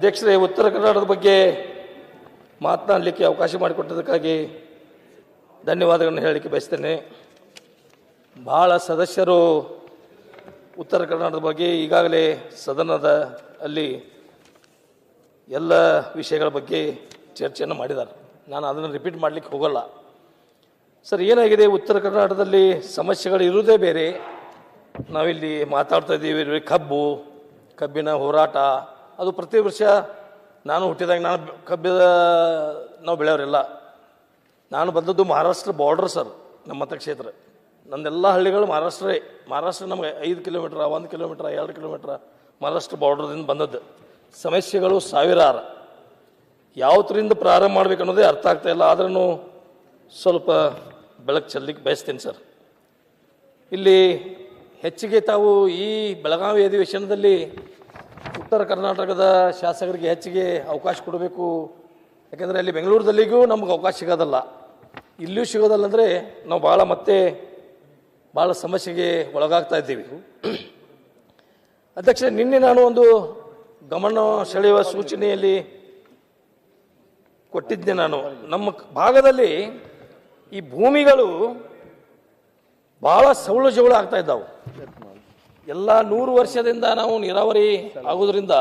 ಅಧ್ಯಕ್ಷರೇ, ಉತ್ತರ ಕರ್ನಾಟಕದ ಬಗ್ಗೆ ಮಾತನಾಡಲಿಕ್ಕೆ ಅವಕಾಶ ಮಾಡಿಕೊಟ್ಟದಕ್ಕಾಗಿ ಧನ್ಯವಾದಗಳನ್ನು ಹೇಳಲಿಕ್ಕೆ ಬಯಸ್ತೇನೆ. ಬಹಳ ಸದಸ್ಯರು ಉತ್ತರ ಕರ್ನಾಟಕದ ಬಗ್ಗೆ ಈಗಾಗಲೇ ಸದನದ ಅಲ್ಲಿ ಎಲ್ಲ ವಿಷಯಗಳ ಬಗ್ಗೆ ಚರ್ಚೆಯನ್ನು ಮಾಡಿದ್ದಾರೆ. ನಾನು ಅದನ್ನು ರಿಪೀಟ್ ಮಾಡಲಿಕ್ಕೆ ಹೋಗಲ್ಲ. ಸರ್, ಏನಾಗಿದೆ, ಉತ್ತರ ಕರ್ನಾಟಕದಲ್ಲಿ ಸಮಸ್ಯೆಗಳು ಇರುವುದೇ ಬೇರೆ. ನಾವಿಲ್ಲಿ ಮಾತಾಡ್ತಾ ಇದ್ದೀವಿ ಕಬ್ಬಿನ ಹೋರಾಟ. ಅದು ಪ್ರತಿ ವರ್ಷ ನಾನು ಹುಟ್ಟಿದಾಗ ನಾವು ಬೆಳೆಯೋರಿಲ್ಲ. ನಾನು ಬಂದದ್ದು ಮಹಾರಾಷ್ಟ್ರ ಬಾರ್ಡರ್ ಸರ್. ನಮ್ಮ ಮತಕ್ಷೇತ್ರ, ನಂದೆಲ್ಲ ಹಳ್ಳಿಗಳು ಮಹಾರಾಷ್ಟ್ರ ನಮಗೆ 5 ಕಿಲೋಮೀಟ್ರ್ 1 ಕಿಲೋಮೀಟ್ರ್ 2 ಕಿಲೋಮೀಟ್ರ್ ಮಹಾರಾಷ್ಟ್ರ ಬಾರ್ಡರ್ದಿಂದ ಬಂದದ್ದು. ಸಮಸ್ಯೆಗಳು ಸಾವಿರಾರು. ಯಾವತ್ತರಿಂದ ಪ್ರಾರಂಭ ಮಾಡಬೇಕು ಅನ್ನೋದೇ ಅರ್ಥ ಆಗ್ತಾ ಇಲ್ಲ. ಆದ್ರೂ ಸ್ವಲ್ಪ ಬೆಳಕು ಚೆಲ್ಲಲಿಕ್ಕೆ ಬಯಸ್ತೀನಿ ಸರ್. ಇಲ್ಲಿ ಹೆಚ್ಚಿಗೆ ತಾವು ಈ ಬೆಳಗಾವಿ ಅಧಿವೇಶನದಲ್ಲಿ ಉತ್ತರ ಕರ್ನಾಟಕದ ಶಾಸಕರಿಗೆ ಹೆಚ್ಚಿಗೆ ಅವಕಾಶ ಕೊಡಬೇಕು. ಯಾಕೆಂದರೆ ಅಲ್ಲಿ ಬೆಂಗಳೂರದಲ್ಲಿಗೂ ನಮ್ಗೆ ಅವಕಾಶ ಸಿಗೋದಲ್ಲ, ಇಲ್ಲಿಯೂ ಸಿಗೋದಲ್ಲ. ಅಂದರೆ ನಾವು ಭಾಳ ಸಮಸ್ಯೆಗೆ ಒಳಗಾಗ್ತಾ ಇದ್ದೀವಿ. ಅಧ್ಯಕ್ಷ, ನಿನ್ನೆ ನಾನು ಒಂದು ಗಮನ ಸೆಳೆಯುವ ಸೂಚನೆಯಲ್ಲಿ ಕೊಟ್ಟಿದ್ದೆ. ನಾನು ನಮ್ಮ ಭಾಗದಲ್ಲಿ ಈ ಭೂಮಿಗಳು ಭಾಳ ಸೌಳು ಜೌಳು ಆಗ್ತಾ ಇದ್ದಾವೆ. ಎಲ್ಲ 100 ವರ್ಷದಿಂದ ನಾವು ನೀರಾವರಿ ಆಗೋದ್ರಿಂದ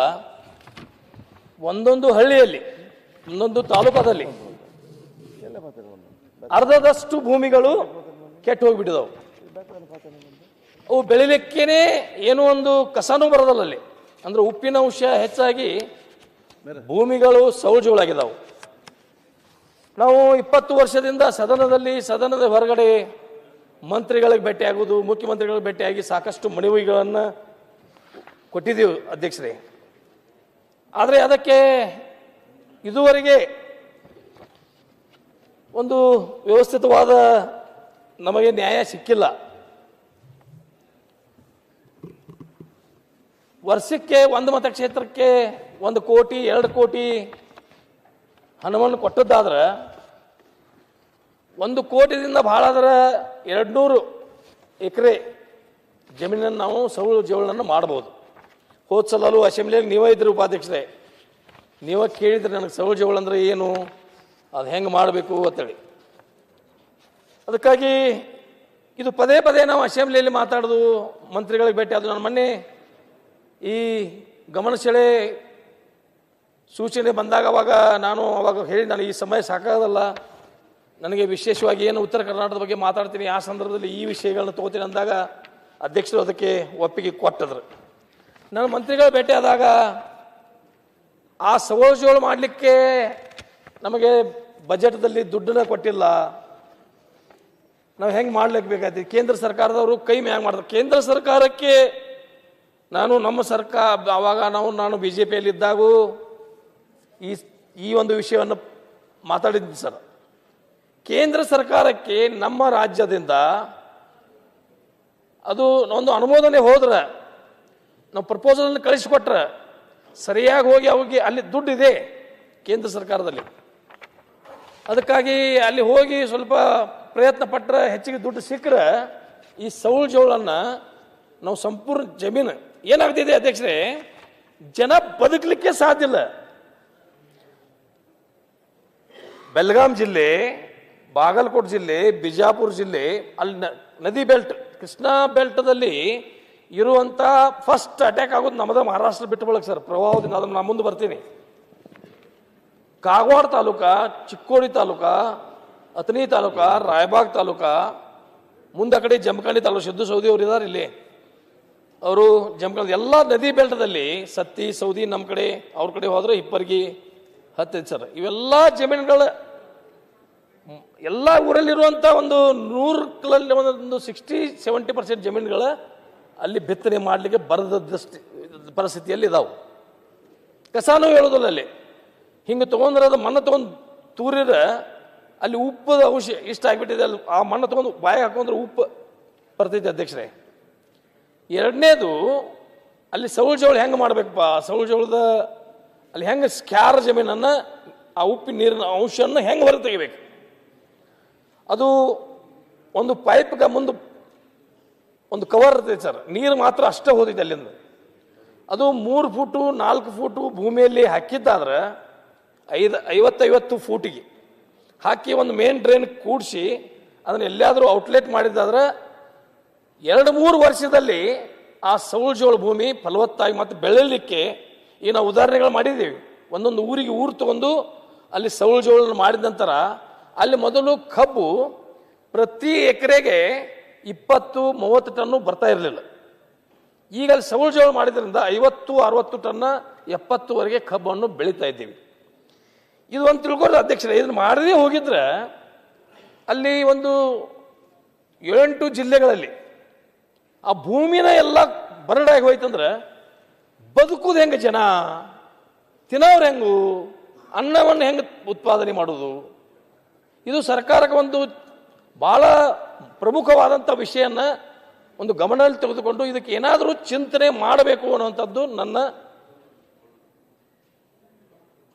ಒಂದೊಂದು ಹಳ್ಳಿಯಲ್ಲಿ ಒಂದೊಂದು ತಾಲೂಕದಲ್ಲಿ ಅರ್ಧದಷ್ಟು ಭೂಮಿಗಳು ಕೆಟ್ಟು ಹೋಗಿಬಿಟ್ಟಿದವು. ಅವು ಬೆಳಿಲಿಕ್ಕೇನೆ ಏನೋ ಒಂದು ಕಸನೂ ಬರೋದಲ್ಲ ಅಲ್ಲಿ. ಅಂದ್ರೆ ಉಪ್ಪಿನ ಅಂಶ ಹೆಚ್ಚಾಗಿ ಭೂಮಿಗಳು ಸೌಳು ಜೋಳಾಗಿದ್ದಾವೆ. ನಾವು 20 ವರ್ಷದಿಂದ ಸದನದ ಹೊರಗಡೆ ಮಂತ್ರಿಗಳಿಗೆ ಭೇಟಿಯಾಗೋದು, ಮುಖ್ಯಮಂತ್ರಿಗಳಿಗೆ ಭೇಟಿಯಾಗಿ ಸಾಕಷ್ಟು ಮನವಿಗಳನ್ನು ಕೊಟ್ಟಿದ್ದೀವಿ ಅಧ್ಯಕ್ಷರೇ. ಆದರೆ ಅದಕ್ಕೆ ಇದುವರೆಗೆ ಒಂದು ವ್ಯವಸ್ಥಿತವಾದ ನಮಗೆ ನ್ಯಾಯ ಸಿಕ್ಕಿಲ್ಲ. ವರ್ಷಕ್ಕೆ ಒಂದು ಮತಕ್ಷೇತ್ರಕ್ಕೆ 1 ಕೋಟಿ 2 ಕೋಟಿ ಹಣವನ್ನು ಕೊಟ್ಟದ್ದಾದ್ರೆ 1 ಕೋಟಿದಿಂದ ಭಾಳ ಆದ್ರೆ 200 ಎಕರೆ ಜಮೀನನ್ನು ನಾವು ಸೌಳು ಜೌಳನ್ನು ಮಾಡ್ಬೋದು. ಹೋದ ಸಲೂ ಅಸೆಂಬ್ಲಿಯಲ್ಲಿ ನೀವೇ ಇದ್ರಿ ಉಪಾಧ್ಯಕ್ಷರೇ, ನೀವೇ ಕೇಳಿದ್ರಿ ನನಗೆ ಸೌಳು ಜೌಳು ಅಂದರೆ ಏನು, ಅದು ಹೆಂಗೆ ಮಾಡಬೇಕು ಅಂತೇಳಿ. ಅದಕ್ಕಾಗಿ ಇದು ಪದೇ ನಾವು ಅಸೆಂಬ್ಲಿಯಲ್ಲಿ ಮಾತಾಡೋದು, ಮಂತ್ರಿಗಳಿಗೆ ಭೇಟಿ ಆದವು. ನಾನು ಮೊನ್ನೆ ಈ ಗಮನ ಸೆಳೆ ಸೂಚನೆ ಬಂದಾಗ ಅವಾಗ ಹೇಳಿ, ನಾನು ಈ ಸಮಯ ಸಾಕಾಗಲ್ಲ, ನನಗೆ ವಿಶೇಷವಾಗಿ ಏನು ಉತ್ತರ ಕರ್ನಾಟಕದ ಬಗ್ಗೆ ಮಾತಾಡ್ತೀನಿ, ಆ ಸಂದರ್ಭದಲ್ಲಿ ಈ ವಿಷಯಗಳನ್ನ ತಗೋತೀನಿ ಅಂದಾಗ ಅಧ್ಯಕ್ಷರು ಅದಕ್ಕೆ ಒಪ್ಪಿಗೆ ಕೊಟ್ಟಿದ್ರು. ನಾನು ಮಂತ್ರಿಗಳ ಭೇಟಿ ಆದಾಗ ಆ ಸೌಳು ಜೋಳು ಮಾಡಲಿಕ್ಕೆ ನಮಗೆ ಬಜೆಟ್ದಲ್ಲಿ ದುಡ್ಡನ್ನ ಕೊಟ್ಟಿಲ್ಲ, ನಾವು ಹೆಂಗೆ ಮಾಡ್ಲಿಕ್ಕೆ ಬೇಕಾಗ್ತದೆ. ಕೇಂದ್ರ ಸರ್ಕಾರದವರು ಕೈ ಮ್ಯಾಂಗ್ ಮಾಡ್ತಾರೆ. ಕೇಂದ್ರ ಸರ್ಕಾರಕ್ಕೆ ನಮ್ಮ ಸರ್ಕಾರ ಆವಾಗ ನಾನು BJPಯಲ್ಲಿ ಇದ್ದಾಗೂ ಈ ಒಂದು ವಿಷಯವನ್ನು ಮಾತಾಡಿದ್ದೀನಿ ಸರ್. ಕೇಂದ್ರ ಸರ್ಕಾರಕ್ಕೆ ನಮ್ಮ ರಾಜ್ಯದಿಂದ ಅದು ಒಂದು ಅನುಮೋದನೆ ಹೋದ್ರೆ, ನಾವು ಪ್ರಪೋಸಲನ್ನು ಕಳಿಸಿಕೊಟ್ರೆ ಸರಿಯಾಗಿ ಹೋಗಿ ಅಲ್ಲಿ ದುಡ್ಡಿದೆ ಕೇಂದ್ರ ಸರ್ಕಾರದಲ್ಲಿ. ಅದಕ್ಕಾಗಿ ಅಲ್ಲಿ ಹೋಗಿ ಸ್ವಲ್ಪ ಪ್ರಯತ್ನ ಪಟ್ಟರೆ ಹೆಚ್ಚಿಗೆ ದುಡ್ಡು ಸಿಕ್ಕರೆ ಈ ಸೌಳು ಜೌಳನ್ನು ನಾವು ಸಂಪೂರ್ಣ ಜಮೀನು ಏನಾಗ್ತಿದೆ ಅಧ್ಯಕ್ಷರೇ, ಜನ ಬದುಕಲಿಕ್ಕೆ ಸಾಧ್ಯ ಇಲ್ಲ. ಬೆಳಗಾಂ ಜಿಲ್ಲೆ, ಬಾಗಲಕೋಟೆ ಜಿಲ್ಲೆ, ಬಿಜಾಪುರ ಜಿಲ್ಲೆ, ಅಲ್ಲಿ ನದಿ ಬೆಲ್ಟ್, ಕೃಷ್ಣಾ ಬೆಲ್ಟ್ದಲ್ಲಿ ಇರುವಂಥ ಫಸ್ಟ್ ಅಟ್ಯಾಕ್ ಆಗೋದು ನಮ್ಮದ ಮಹಾರಾಷ್ಟ್ರ ಬಿಟ್ಟು ಬಳಕೆ ಸರ್, ಪ್ರವಾಹದಿಂದ. ಅದನ್ನು ನಾನು ಮುಂದೆ ಬರ್ತೀನಿ. ಕಾಗವಾಡ ತಾಲೂಕಾ, ಚಿಕ್ಕೋಡಿ ತಾಲೂಕಾ, ಅಥಣಿ ತಾಲೂಕಾ, ರಾಯಬಾಗ್ ತಾಲೂಕಾ, ಮುಂದೆ ಆ ಕಡೆ ಜಮಖಂಡಿ ತಾಲೂಕು, ಸಿದ್ದು ಸೌದಿ ಅವರು ಇದ್ದಾರೆ ಇಲ್ಲಿ, ಅವರು ಜಮಖಂಡಿ ಎಲ್ಲ ನದಿ ಬೆಲ್ಟದಲ್ಲಿ ಸತ್ತಿ ಸೌದಿ, ನಮ್ಮ ಕಡೆ ಅವ್ರ ಕಡೆ ಹೋದ್ರೆ ಹಿಪ್ಪರ್ಗಿ ಹತ್ತೈದು ಸರ್. ಇವೆಲ್ಲ ಜಮೀನುಗಳ ಎಲ್ಲ ಊರಲ್ಲಿರುವಂಥ ಒಂದು 100 ಒಂದು 60-70% ಜಮೀನುಗಳ ಅಲ್ಲಿ ಬಿತ್ತನೆ ಮಾಡಲಿಕ್ಕೆ ಬರದಷ್ಟು ಪರಿಸ್ಥಿತಿಯಲ್ಲಿ ಇದಾವೆ. ಕಸಾನು ಹೇಳೋದಿಲ್ಲ ಅಲ್ಲಿ. ಹಿಂಗೆ ತೊಗೊಂಡ್ರೆ ಅದು ಮಣ್ಣು ತೊಗೊಂಡು ತೂರಿರ ಅಲ್ಲಿ ಉಪ್ಪದ ಅಂಶ ಇಷ್ಟ ಆಗಿಬಿಟ್ಟಿದೆ. ಅಲ್ಲಿ ಆ ಮಣ್ಣು ತೊಗೊಂಡು ಬಾಯಿಗೆ ಹಾಕೊಂಡ್ರೆ ಉಪ್ಪು ಬರ್ತೈತೆ ಅಧ್ಯಕ್ಷರೇ. ಎರಡನೇದು, ಅಲ್ಲಿ ಸೌಳು ಜೌಳು ಹೆಂಗೆ ಮಾಡಬೇಕಪ್ಪ, ಸೌಳು ಜೌಳದ ಅಲ್ಲಿ ಹೆಂಗೆ ಸ್ಕ್ಯಾರ್ ಜಮೀನನ್ನು ಆ ಉಪ್ಪಿನ ನೀರಿನ ಅಂಶವನ್ನು ಹೆಂಗೆ ಹೊರ ತೆಗಿಬೇಕು. ಅದು ಒಂದು ಪೈಪ್ಗೆ ಮುಂದೆ ಒಂದು ಕವರ್ ಇರ್ತೈತೆ ಸರ್, ನೀರು ಮಾತ್ರ ಅಷ್ಟೇ ಹೋದೈತೆ ಅಲ್ಲಿಂದ. ಅದು 3 ಫೂಟು 4 ಫೂಟು ಭೂಮಿಯಲ್ಲಿ ಹಾಕಿದ್ದಾದ್ರೆ 50 ಫೂಟಿಗೆ ಹಾಕಿ ಒಂದು ಮೇನ್ ಡ್ರೈನ್ ಕೂಡಿಸಿ ಅದನ್ನು ಎಲ್ಲಿಯಾದರೂ ಔಟ್ಲೆಟ್ ಮಾಡಿದ್ದಾದ್ರೆ 2-3 ವರ್ಷದಲ್ಲಿ ಆ ಸೌಳು ಜೋಳ ಭೂಮಿ ಫಲವತ್ತಾಗಿ ಮತ್ತು ಬೆಳೆಯಲಿಕ್ಕೆ ಈ ನಾವು ಉದಾಹರಣೆಗಳು ಮಾಡಿದ್ದೀವಿ. ಒಂದೊಂದು ಊರಿಗೆ ಊರು ತಗೊಂಡು ಅಲ್ಲಿ ಸೌಳು ಜೋಳ ಮಾಡಿದ ನಂತರ ಅಲ್ಲಿ ಮೊದಲು ಕಬ್ಬು ಪ್ರತಿ ಎಕರೆಗೆ 20-30 ಟನ್ನು ಬರ್ತಾ ಇರಲಿಲ್ಲ. ಈಗ ಅಲ್ಲಿ ಸೌಳು ಜೋಳ ಮಾಡಿದ್ರಿಂದ 50-60 ಟನ್ನ 70ವರೆಗೆ ಕಬ್ಬನ್ನು ಬೆಳೀತಾ ಇದ್ದೀವಿ. ಇದು ಒಂದು ತಿಳ್ಕೊಳ್ಳಿ ಅಧ್ಯಕ್ಷರೇ, ಇದನ್ನು ಮಾಡದೇ ಹೋಗಿದ್ರೆ ಅಲ್ಲಿ ಒಂದು 7-8 ಜಿಲ್ಲೆಗಳಲ್ಲಿ ಆ ಭೂಮಿನ ಎಲ್ಲ ಬರಡಾಗಿ ಹೋಯ್ತಂದ್ರೆ ಬದುಕುದು ಹೆಂಗೆ, ಜನ ತಿನ್ನೋರು ಹೆಂಗು, ಅನ್ನವನ್ನು ಹೆಂಗೆ ಉತ್ಪಾದನೆ ಮಾಡೋದು? ಇದು ಸರ್ಕಾರಕ್ಕೆ ಒಂದು ಬಹಳ ಪ್ರಮುಖವಾದಂಥ ವಿಷಯನ ಒಂದು ಗಮನದಲ್ಲಿ ತೆಗೆದುಕೊಂಡು ಇದಕ್ಕೆ ಏನಾದರೂ ಚಿಂತನೆ ಮಾಡಬೇಕು ಅನ್ನುವಂಥದ್ದು ನನ್ನ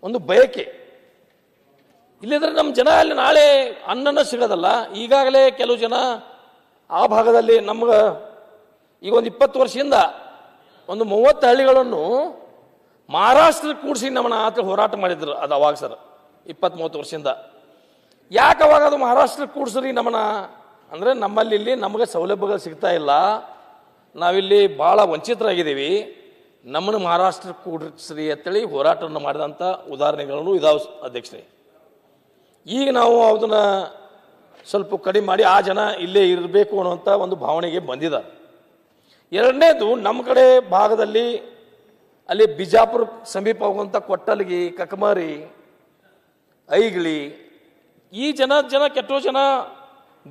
ಒಂದು ಬಯಕೆ. ಇಲ್ಲಿದ್ರೆ ನಮ್ಮ ಜನ ಅಲ್ಲಿ ನಾಳೆ ಅನ್ನನ ಸಿಗೋದಲ್ಲ. ಈಗಾಗಲೇ ಕೆಲವು ಜನ ಆ ಭಾಗದಲ್ಲಿ ನಮ್ಗೆ ಈಗ ಒಂದು 20 ವರ್ಷದಿಂದ ಒಂದು 30 ಹಳ್ಳಿಗಳನ್ನು ಮಹಾರಾಷ್ಟ್ರಕ್ಕೆ ಕೂಡಿಸಿ ನಮ್ಮನ್ನ ಆತ ಹೋರಾಟ ಮಾಡಿದ್ರು. ಅದು ಅವಾಗ ಸರ್ 20-30 ವರ್ಷದಿಂದ. ಯಾಕೆ ಅವಾಗ ಅದು ಮಹಾರಾಷ್ಟ್ರಕ್ಕೆ ಕೂಡಿಸ್ರಿ ನಮ್ಮನ್ನ ಅಂದರೆ ನಮ್ಮಲ್ಲಿ ಇಲ್ಲಿ ನಮಗೆ ಸೌಲಭ್ಯಗಳು ಸಿಗ್ತಾ ಇಲ್ಲ, ನಾವಿಲ್ಲಿ ಭಾಳ ವಂಚಿತರಾಗಿದ್ದೀವಿ, ನಮ್ಮನ್ನು ಮಹಾರಾಷ್ಟ್ರಕ್ಕೆ ಕೂಡಿಸ್ರಿ ಅಂತೇಳಿ ಹೋರಾಟವನ್ನು ಮಾಡಿದಂಥ ಉದಾಹರಣೆಗಳನ್ನು ಇದಾವೆ ಅಧ್ಯಕ್ಷರೇ. ಈಗ ನಾವು ಅದನ್ನು ಸ್ವಲ್ಪ ಕಡಿಮೆ ಮಾಡಿ ಆ ಜನ ಇಲ್ಲೇ ಇರಬೇಕು ಅನ್ನುವಂಥ ಒಂದು ಭಾವನೆಗೆ ಬಂದಿದ್ದಾರೆ. ಎರಡನೇದು, ನಮ್ಮ ಕಡೆ ಭಾಗದಲ್ಲಿ ಅಲ್ಲಿ ಬಿಜಾಪುರ ಸಮೀಪ ಹೋಗುವಂಥ ಕೊಟ್ಟಲ್ಗಿ, ಕಕಮಾರಿ, ಐಗಿಳಿ ಈ ಜನ ಕೆಟ್ಟೋ ಜನ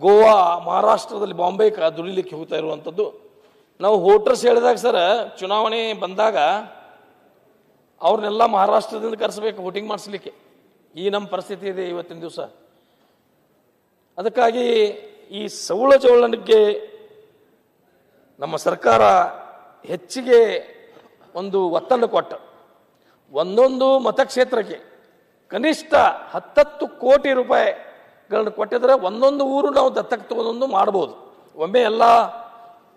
ಗೋವಾ, ಮಹಾರಾಷ್ಟ್ರದಲ್ಲಿ ಬಾಂಬೆ ದುಡಿಲಿಕ್ಕೆ ಹೋಗ್ತಾ ಇರುವಂಥದ್ದು. ನಾವು ವೋಟರ್ಸ್ ಹೇಳಿದಾಗ ಸರ್, ಚುನಾವಣೆ ಬಂದಾಗ ಅವ್ರನ್ನೆಲ್ಲ ಮಹಾರಾಷ್ಟ್ರದಿಂದ ಕರೆಸಬೇಕು ವೋಟಿಂಗ್ ಮಾಡಿಸ್ಲಿಕ್ಕೆ. ಈ ನಮ್ಮ ಪರಿಸ್ಥಿತಿ ಇದೆ ಇವತ್ತಿನ ದಿವಸ. ಅದಕ್ಕಾಗಿ ಈ ಸೌಳ ಜೋಳನಿಗೆ ನಮ್ಮ ಸರ್ಕಾರ ಹೆಚ್ಚಿಗೆ ಒಂದು ಒತ್ತನ್ನು ಕೊಟ್ಟು ಒಂದೊಂದು ಮತಕ್ಷೇತ್ರಕ್ಕೆ ಕನಿಷ್ಠ 10 ಕೋಟಿ ರೂಪಾಯಿಗಳನ್ನು ಕೊಟ್ಟಿದ್ರೆ ಒಂದೊಂದು ಊರು ನಾವು ದತ್ತಕ್ಕೆ ತಗೊಂಡೊಂದು ಮಾಡ್ಬೋದು. ಒಮ್ಮೆ ಎಲ್ಲ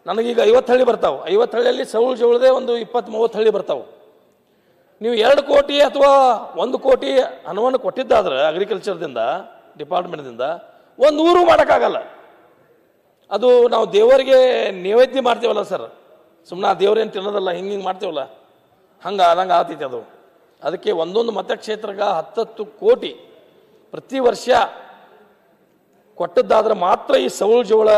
ನನಗೀಗ 50 ಹಳ್ಳಿ ಬರ್ತಾವೆ, 50 ಹಳ್ಳಿಯಲ್ಲಿ ಸೌಳು ಜೋಳದೇ ಒಂದು 20-30 ಹಳ್ಳಿ ಬರ್ತಾವೆ. ನೀವು 2 ಕೋಟಿ ಅಥವಾ 1 ಕೋಟಿ ಹಣವನ್ನು ಕೊಟ್ಟಿದ್ದಾದ್ರೆ ಅಗ್ರಿಕಲ್ಚರ್ದಿಂದ ಡಿಪಾರ್ಟ್ಮೆಂಟ್ದಿಂದ ಒಂದು ಊರು ಮಾಡೋಕ್ಕಾಗಲ್ಲ. ಅದು ನಾವು ದೇವರಿಗೆ ನೈವೇದ್ಯ ಮಾಡ್ತೀವಲ್ಲ ಸರ್, ಸುಮ್ಮನೆ ಆ ದೇವರೇನು ತಿನ್ನೋದಲ್ಲ, ಹಿಂಗೆ ಮಾಡ್ತೀವಲ್ಲ, ಹಂಗೆ ಆದಂಗೆ ಆಗ್ತೈತಿ ಅದು. ಅದಕ್ಕೆ ಒಂದೊಂದು ಮತಕ್ಷೇತ್ರಕ್ಕೆ 10 ಕೋಟಿ ಪ್ರತಿ ವರ್ಷ ಕೊಟ್ಟದ್ದಾದ್ರೆ ಮಾತ್ರ ಈ ಸೌಳು ಜೋಳ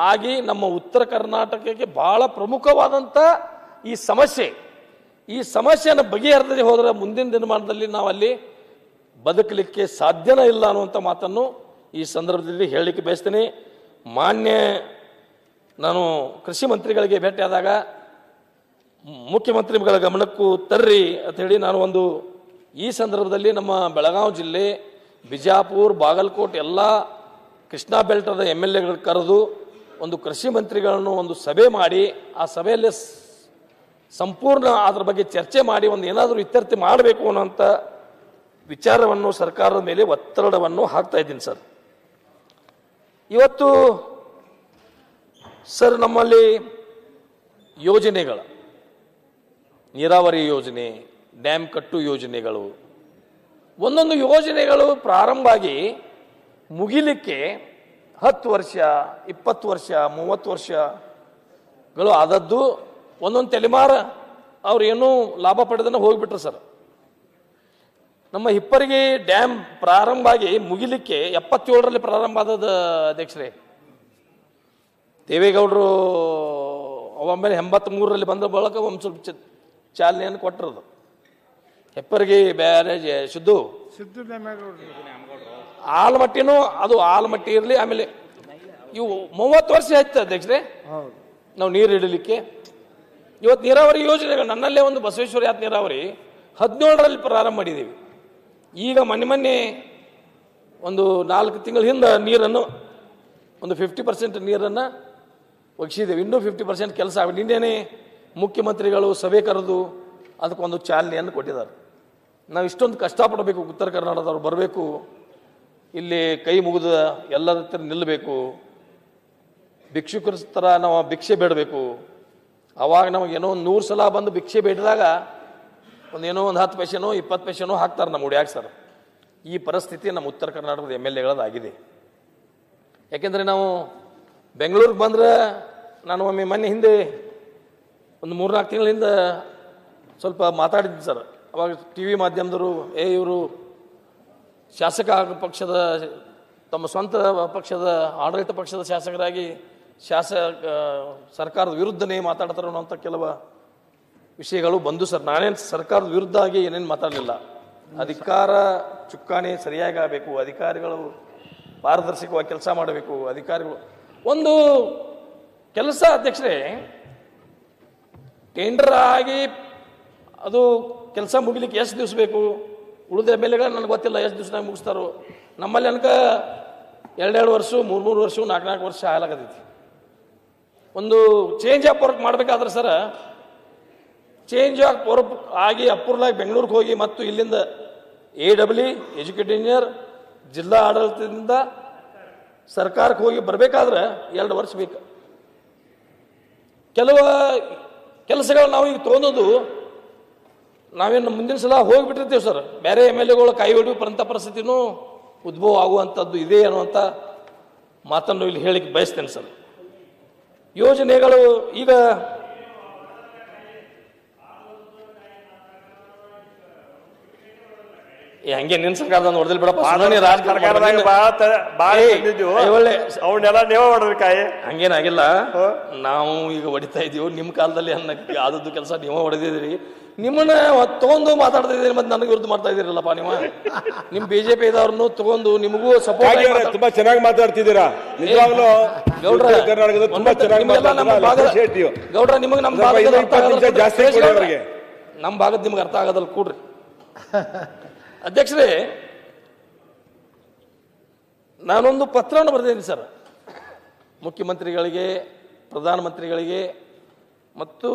ಆಗಿ ನಮ್ಮ ಉತ್ತರ ಕರ್ನಾಟಕಕ್ಕೆ ಬಹಳ ಪ್ರಮುಖವಾದಂಥ ಈ ಸಮಸ್ಯೆಯನ್ನು ಬಗೆಹರಿಸದೆ ಹೋದರೆ ಮುಂದಿನ ದಿನಮಾನದಲ್ಲಿ ನಾವು ಅಲ್ಲಿ ಬದುಕಲಿಕ್ಕೆ ಸಾಧ್ಯನೇ ಇಲ್ಲ ಅನ್ನುವಂಥ ಮಾತನ್ನು ಈ ಸಂದರ್ಭದಲ್ಲಿ ಹೇಳಲಿಕ್ಕೆ ಬಯಸ್ತೇನೆ. ನಾನು ಕೃಷಿ ಮಂತ್ರಿಗಳಿಗೆ ಭೇಟಿಯಾದಾಗ ಮುಖ್ಯಮಂತ್ರಿಗಳ ಗಮನಕ್ಕೂ ತರ್ರಿ ಅಂತ ಹೇಳಿ ನಾನು ಈ ಸಂದರ್ಭದಲ್ಲಿ ನಮ್ಮ ಬೆಳಗಾವಿ ಜಿಲ್ಲೆ, ಬಿಜಾಪುರ, ಬಾಗಲಕೋಟೆ ಎಲ್ಲ ಕೃಷ್ಣಾ ಬೆಲ್ಟದ MLAಗಳು ಕರೆದು ಒಂದು ಕೃಷಿ ಮಂತ್ರಿಗಳನ್ನು ಒಂದು ಸಭೆ ಮಾಡಿ ಆ ಸಭೆಯಲ್ಲಿ ಸಂಪೂರ್ಣ ಅದರ ಬಗ್ಗೆ ಚರ್ಚೆ ಮಾಡಿ ಏನಾದರೂ ಇತ್ಯರ್ಥ ಮಾಡಬೇಕು ಅನ್ನೋಂಥ ವಿಚಾರವನ್ನು ಸರ್ಕಾರದ ಮೇಲೆ ಒತ್ತಡವನ್ನು ಹಾಕ್ತಾ ಇದ್ದೀನಿ ಸರ್. ಇವತ್ತು ಸರ್ ನಮ್ಮಲ್ಲಿ ಯೋಜನೆಗಳು, ನೀರಾವರಿ ಯೋಜನೆ, ಡ್ಯಾಮ್ ಕಟ್ಟು ಯೋಜನೆಗಳು, ಒಂದೊಂದು ಯೋಜನೆಗಳು ಪ್ರಾರಂಭ ಆಗಿ ಮುಗಿಲಿಕ್ಕೆ 10 ವರ್ಷ, 20 ವರ್ಷ, 30 ವರ್ಷಗಳು ಆದದ್ದು. ಒಂದೊಂದು ತಲೆಮಾರ ಅವ್ರು ಏನೂ ಲಾಭ ಪಡೆದನ್ನು ಹೋಗಿಬಿಟ್ರು ಸರ್. ನಮ್ಮ ಹಿಪ್ಪರಗಿ ಡ್ಯಾಮ್ ಪ್ರಾರಂಭ ಆಗಿ ಮುಗಿಲಿಕ್ಕೆ 77ರಲ್ಲಿ ಪ್ರಾರಂಭ ಆದದ ಅಧ್ಯಕ್ಷರೇ. ದೇವೇಗೌಡರು ಆಮೇಲೆ 83ರಲ್ಲಿ ಬಂದ ಬಳಿಕ ಒಂದು ಸ್ವಲ್ಪ ಚಾಲನೆಯನ್ನು ಕೊಟ್ಟಿರೋದು. ಹೆಪ್ಪರಿಗೆ ಬ್ಯಾರೇಜ್ ಶುದ್ಧು ಆಲಮಟ್ಟಿನೂ ಅದು ಆಲಮಟ್ಟಿ ಇರಲಿ. ಆಮೇಲೆ ಇವು 30 ವರ್ಷ ಆಯ್ತು ಅಧ್ಯಕ್ಷರೇ ನಾವು ನೀರು ಹಿಡಲಿಕ್ಕೆ. ಇವತ್ತು ನೀರಾವರಿ ಯೋಜನೆಗಳು ನನ್ನಲ್ಲೇ ಒಂದು ಬಸವೇಶ್ವರ ಯಾತ್ ನೀರಾವರಿ 17ರಲ್ಲಿ ಪ್ರಾರಂಭ ಮಾಡಿದ್ದೀವಿ. ಈಗ ಮೊನ್ನೆ ಒಂದು 4 ತಿಂಗಳ ಹಿಂದೆ ನೀರನ್ನು ಒಂದು 50% ನೀರನ್ನು ಒಗ್ಸಿದ್ದೇವೆ. ಇನ್ನೂ 50% ಕೆಲಸ ಆಗಿದೆ. ನಿನ್ನೆನೇ ಮುಖ್ಯಮಂತ್ರಿಗಳು ಸಭೆ ಕರೆದು ಅದಕ್ಕೊಂದು ಚಾಲನೆಯನ್ನು ಕೊಟ್ಟಿದ್ದಾರೆ. ನಾವು ಇಷ್ಟೊಂದು ಕಷ್ಟಪಡಬೇಕು, ಉತ್ತರ ಕರ್ನಾಟಕದವ್ರು ಬರಬೇಕು, ಇಲ್ಲಿ ಕೈ ಮುಗಿದ ಎಲ್ಲರ ಹತ್ರ ನಿಲ್ಲಬೇಕು, ಭಿಕ್ಷುಕರ ಥರ ನಾವು ಭಿಕ್ಷೆ ಬೇಡಬೇಕು, ಅವಾಗ ನಮಗೇನೋ ಒಂದು 100 ಸಲ ಬಂದು ಭಿಕ್ಷೆ ಬೇಡಿದಾಗ ಒಂದೇನೋ ಒಂದು 10 ಪೈಸೆನೋ 20 ಪೈಸೆನೋ ಹಾಕ್ತಾರೆ ನಮ್ಮ ಹುಡುಗ್ಯಾಗ ಸರ್. ಈ ಪರಿಸ್ಥಿತಿ ನಮ್ಮ ಉತ್ತರ ಕರ್ನಾಟಕದ MLAಗಳದಾಗಿದೆ. ಯಾಕೆಂದರೆ ನಾವು ಬೆಂಗಳೂರಿಗೆ ಬಂದರೆ, ನಾನು ಒಮ್ಮೆ ಮೊನ್ನೆ ಹಿಂದೆ ಒಂದು 3-4 ತಿಂಗಳಿಂದ ಸ್ವಲ್ಪ ಮಾತಾಡಿದ್ದೆ ಸರ್. ಅವಾಗ TV ಮಾಧ್ಯಮದವರು ಇವರು ಶಾಸಕ ಪಕ್ಷದ ತಮ್ಮ ಸ್ವಂತ ಪಕ್ಷದ ಆಡಳಿತ ಪಕ್ಷದ ಶಾಸಕರಾಗಿ ಸರ್ಕಾರದ ವಿರುದ್ಧನೇ ಮಾತಾಡ್ತಾರೆ ಅನ್ನೋಂಥ ಕೆಲವು ವಿಷಯಗಳು ಬಂದು ಸರ್. ನಾನೇನು ಸರ್ಕಾರದ ವಿರುದ್ಧ ಆಗಿ ಏನೇನು ಮಾತಾಡಲಿಲ್ಲ. ಅಧಿಕಾರ ಚುಕ್ಕಾಣಿ ಸರಿಯಾಗಿ ಆಗಬೇಕು, ಅಧಿಕಾರಿಗಳು ಪಾರದರ್ಶಕವಾಗಿ ಕೆಲಸ ಮಾಡಬೇಕು. ಅಧಿಕಾರಿಗಳು ಒಂದು ಕೆಲಸ ಅಧ್ಯಕ್ಷರೇ ಟೆಂಡರ್ ಆಗಿ ಅದು ಕೆಲಸ ಮುಗಿಲಿಕ್ಕೆ ಎಷ್ಟು ದಿವಸ ಬೇಕು? ಉಳಿದ MLAಗಳು ನನಗೆ ಗೊತ್ತಿಲ್ಲ ಎಷ್ಟು ದಿವಸನಾಗ ಮುಗಿಸ್ತಾರೋ. ನಮ್ಮಲ್ಲಿ ಅನ್ಕ 2 ವರ್ಷ 3 ವರ್ಷ 4 ವರ್ಷ ಆಗಲಾಗತೈತಿ. ಒಂದು ಚೇಂಜ್ ಆಫ್ ವರ್ಕ್ ಮಾಡಬೇಕಾದ್ರೆ ಸರ, ಚೇಂಜ್ ಆಫ್ ವರ್ಕ್ ಆಗಿ ಅಪೂರ್ಣವಾಗಿ ಬೆಂಗಳೂರಿಗೆ ಹೋಗಿ ಮತ್ತು ಇಲ್ಲಿಂದ AWE ಎಜುಕೇಟೆಡ್ ಇಂಜಿನಿಯರ್ ಜಿಲ್ಲಾ ಆಡಳಿತದಿಂದ ಸರ್ಕಾರಕ್ಕೆ ಹೋಗಿ ಬರಬೇಕಾದ್ರೆ 2 ವರ್ಷ ಬೇಕು. ಕೆಲವು ಕೆಲಸಗಳು ನಾವು ಈಗ ತೊಗೊಂಡು ನಾವೇನು ಮುಂದಿನ ಸಲ ಹೋಗಿಬಿಟ್ಟಿರ್ತೀವಿ ಸರ್. ಬೇರೆ MLAಗಳು ಕೈ ಹೊಡೆಯುವಂಥ ಪರಿಸ್ಥಿತಿನೂ ಉದ್ಭವ ಆಗುವಂಥದ್ದು ಇದೆ ಅನ್ನುವಂಥ ಮಾತನ್ನು ಇಲ್ಲಿ ಹೇಳಿಕ್ಕೆ ಬಯಸ್ತೇನೆ ಸರ್. ಯೋಜನೆಗಳು ಈಗ ಹಂಗೆ ನಿನ್ನ ಸರ್ಕಾರದ ನೋಡಿದಿಲ್ಲ ಬಿಡಪ್ಪ, ಹಂಗೇನಾಗಿಲ್ಲ. ನಾವು ಈಗ ಹೊಡಿತಾ ಇದೀವಿ, ನಿಮ್ಮ ಕಾಲದಲ್ಲಿ ಆದದ್ದು ಕೆಲಸ ನೀವು ಹೊಡೆದಿದ್ದೀರಿ. ನಿಮ್ಮನ್ನ ತಗೊಂಡು ಮಾತಾಡ್ತಾ ಇದ್ದೀರಿ, ಮತ್ತೆ ನನಗೆ ವಿರುದ್ಧ ಮಾಡ್ತಾ ಇದ್ದೀರಲ್ಲಪ್ಪ. ನೀವು ನಿಮ್ BJP ಇದವ್ರನ್ನು ತಗೊಂಡು ನಿಮಗೂ ಸಪೋರ್ಟ್ ತುಂಬಾ ಚೆನ್ನಾಗಿ ಮಾತಾಡ್ತಿದ್ದೀರಾ. ಗೌಡ್ರ ನಿಮಗೆ ನಮ್ಮ ಭಾಗದ ನಿಮ್ಗೆ ಅರ್ಥ ಆಗೋದಲ್ಲ ಕೂಡ್ರಿ. ಅಧ್ಯಕ್ಷರೇ, ನಾನೊಂದು ಪತ್ರವನ್ನು ಬರೆದಿದ್ದೀನಿ ಸರ್, ಮುಖ್ಯಮಂತ್ರಿಗಳಿಗೆ, ಪ್ರಧಾನಮಂತ್ರಿಗಳಿಗೆ ಮತ್ತು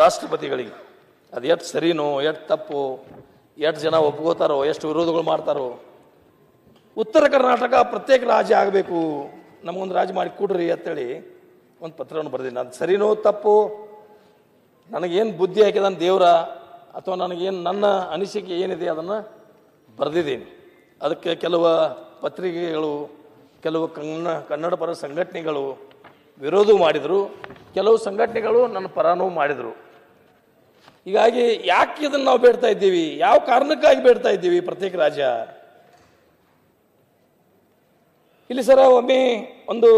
ರಾಷ್ಟ್ರಪತಿಗಳಿಗೆ. ಅದು ಎಷ್ಟು ಸರಿನೋ, ಎಷ್ಟು ತಪ್ಪು, ಎಷ್ಟು ಜನ ಒಪ್ಕೋತಾರೋ, ಎಷ್ಟು ವಿರೋಧಗಳು ಮಾಡ್ತಾರೋ. ಉತ್ತರ ಕರ್ನಾಟಕ ಪ್ರತ್ಯೇಕ ರಾಜ್ಯ ಆಗಬೇಕು, ನಮಗೊಂದು ರಾಜ್ಯ ಮಾಡಿ ಕೊಡ್ರಿ ಅಂತೇಳಿ ಒಂದು ಪತ್ರವನ್ನು ಬರೆದಿದ್ದೀನಿ. ಅದು ಸರಿನೋ ತಪ್ಪು, ನನಗೇನು ಬುದ್ಧಿ ಹಾಕಿದಾನ ದೇವರ, ಅಥವಾ ನನಗೇನು ನನ್ನ ಅನಿಸಿಕೆ ಏನಿದೆ ಅದನ್ನು ಬರೆದಿದ್ದೀನಿ. ಅದಕ್ಕೆ ಕೆಲವು ಪತ್ರಿಕೆಗಳು, ಕೆಲವು ಕನ್ನಡ ಪರ ಸಂಘಟನೆಗಳು ವಿರೋಧ ಮಾಡಿದರು, ಕೆಲವು ಸಂಘಟನೆಗಳು ನನ್ನ ಪರನೂ ಮಾಡಿದರು. ಹೀಗಾಗಿ ಯಾಕೆ ಇದನ್ನು ನಾವು ಬೇಡ್ತಾ ಇದ್ದೀವಿ, ಯಾವ ಕಾರಣಕ್ಕಾಗಿ ಬೇಡ್ತಾ ಇದ್ದೀವಿ ಪ್ರತ್ಯೇಕ ರಾಜ್ಯ? ಇಲ್ಲಿ ಸರ ಒಮ್ಮೆ ಒಂದು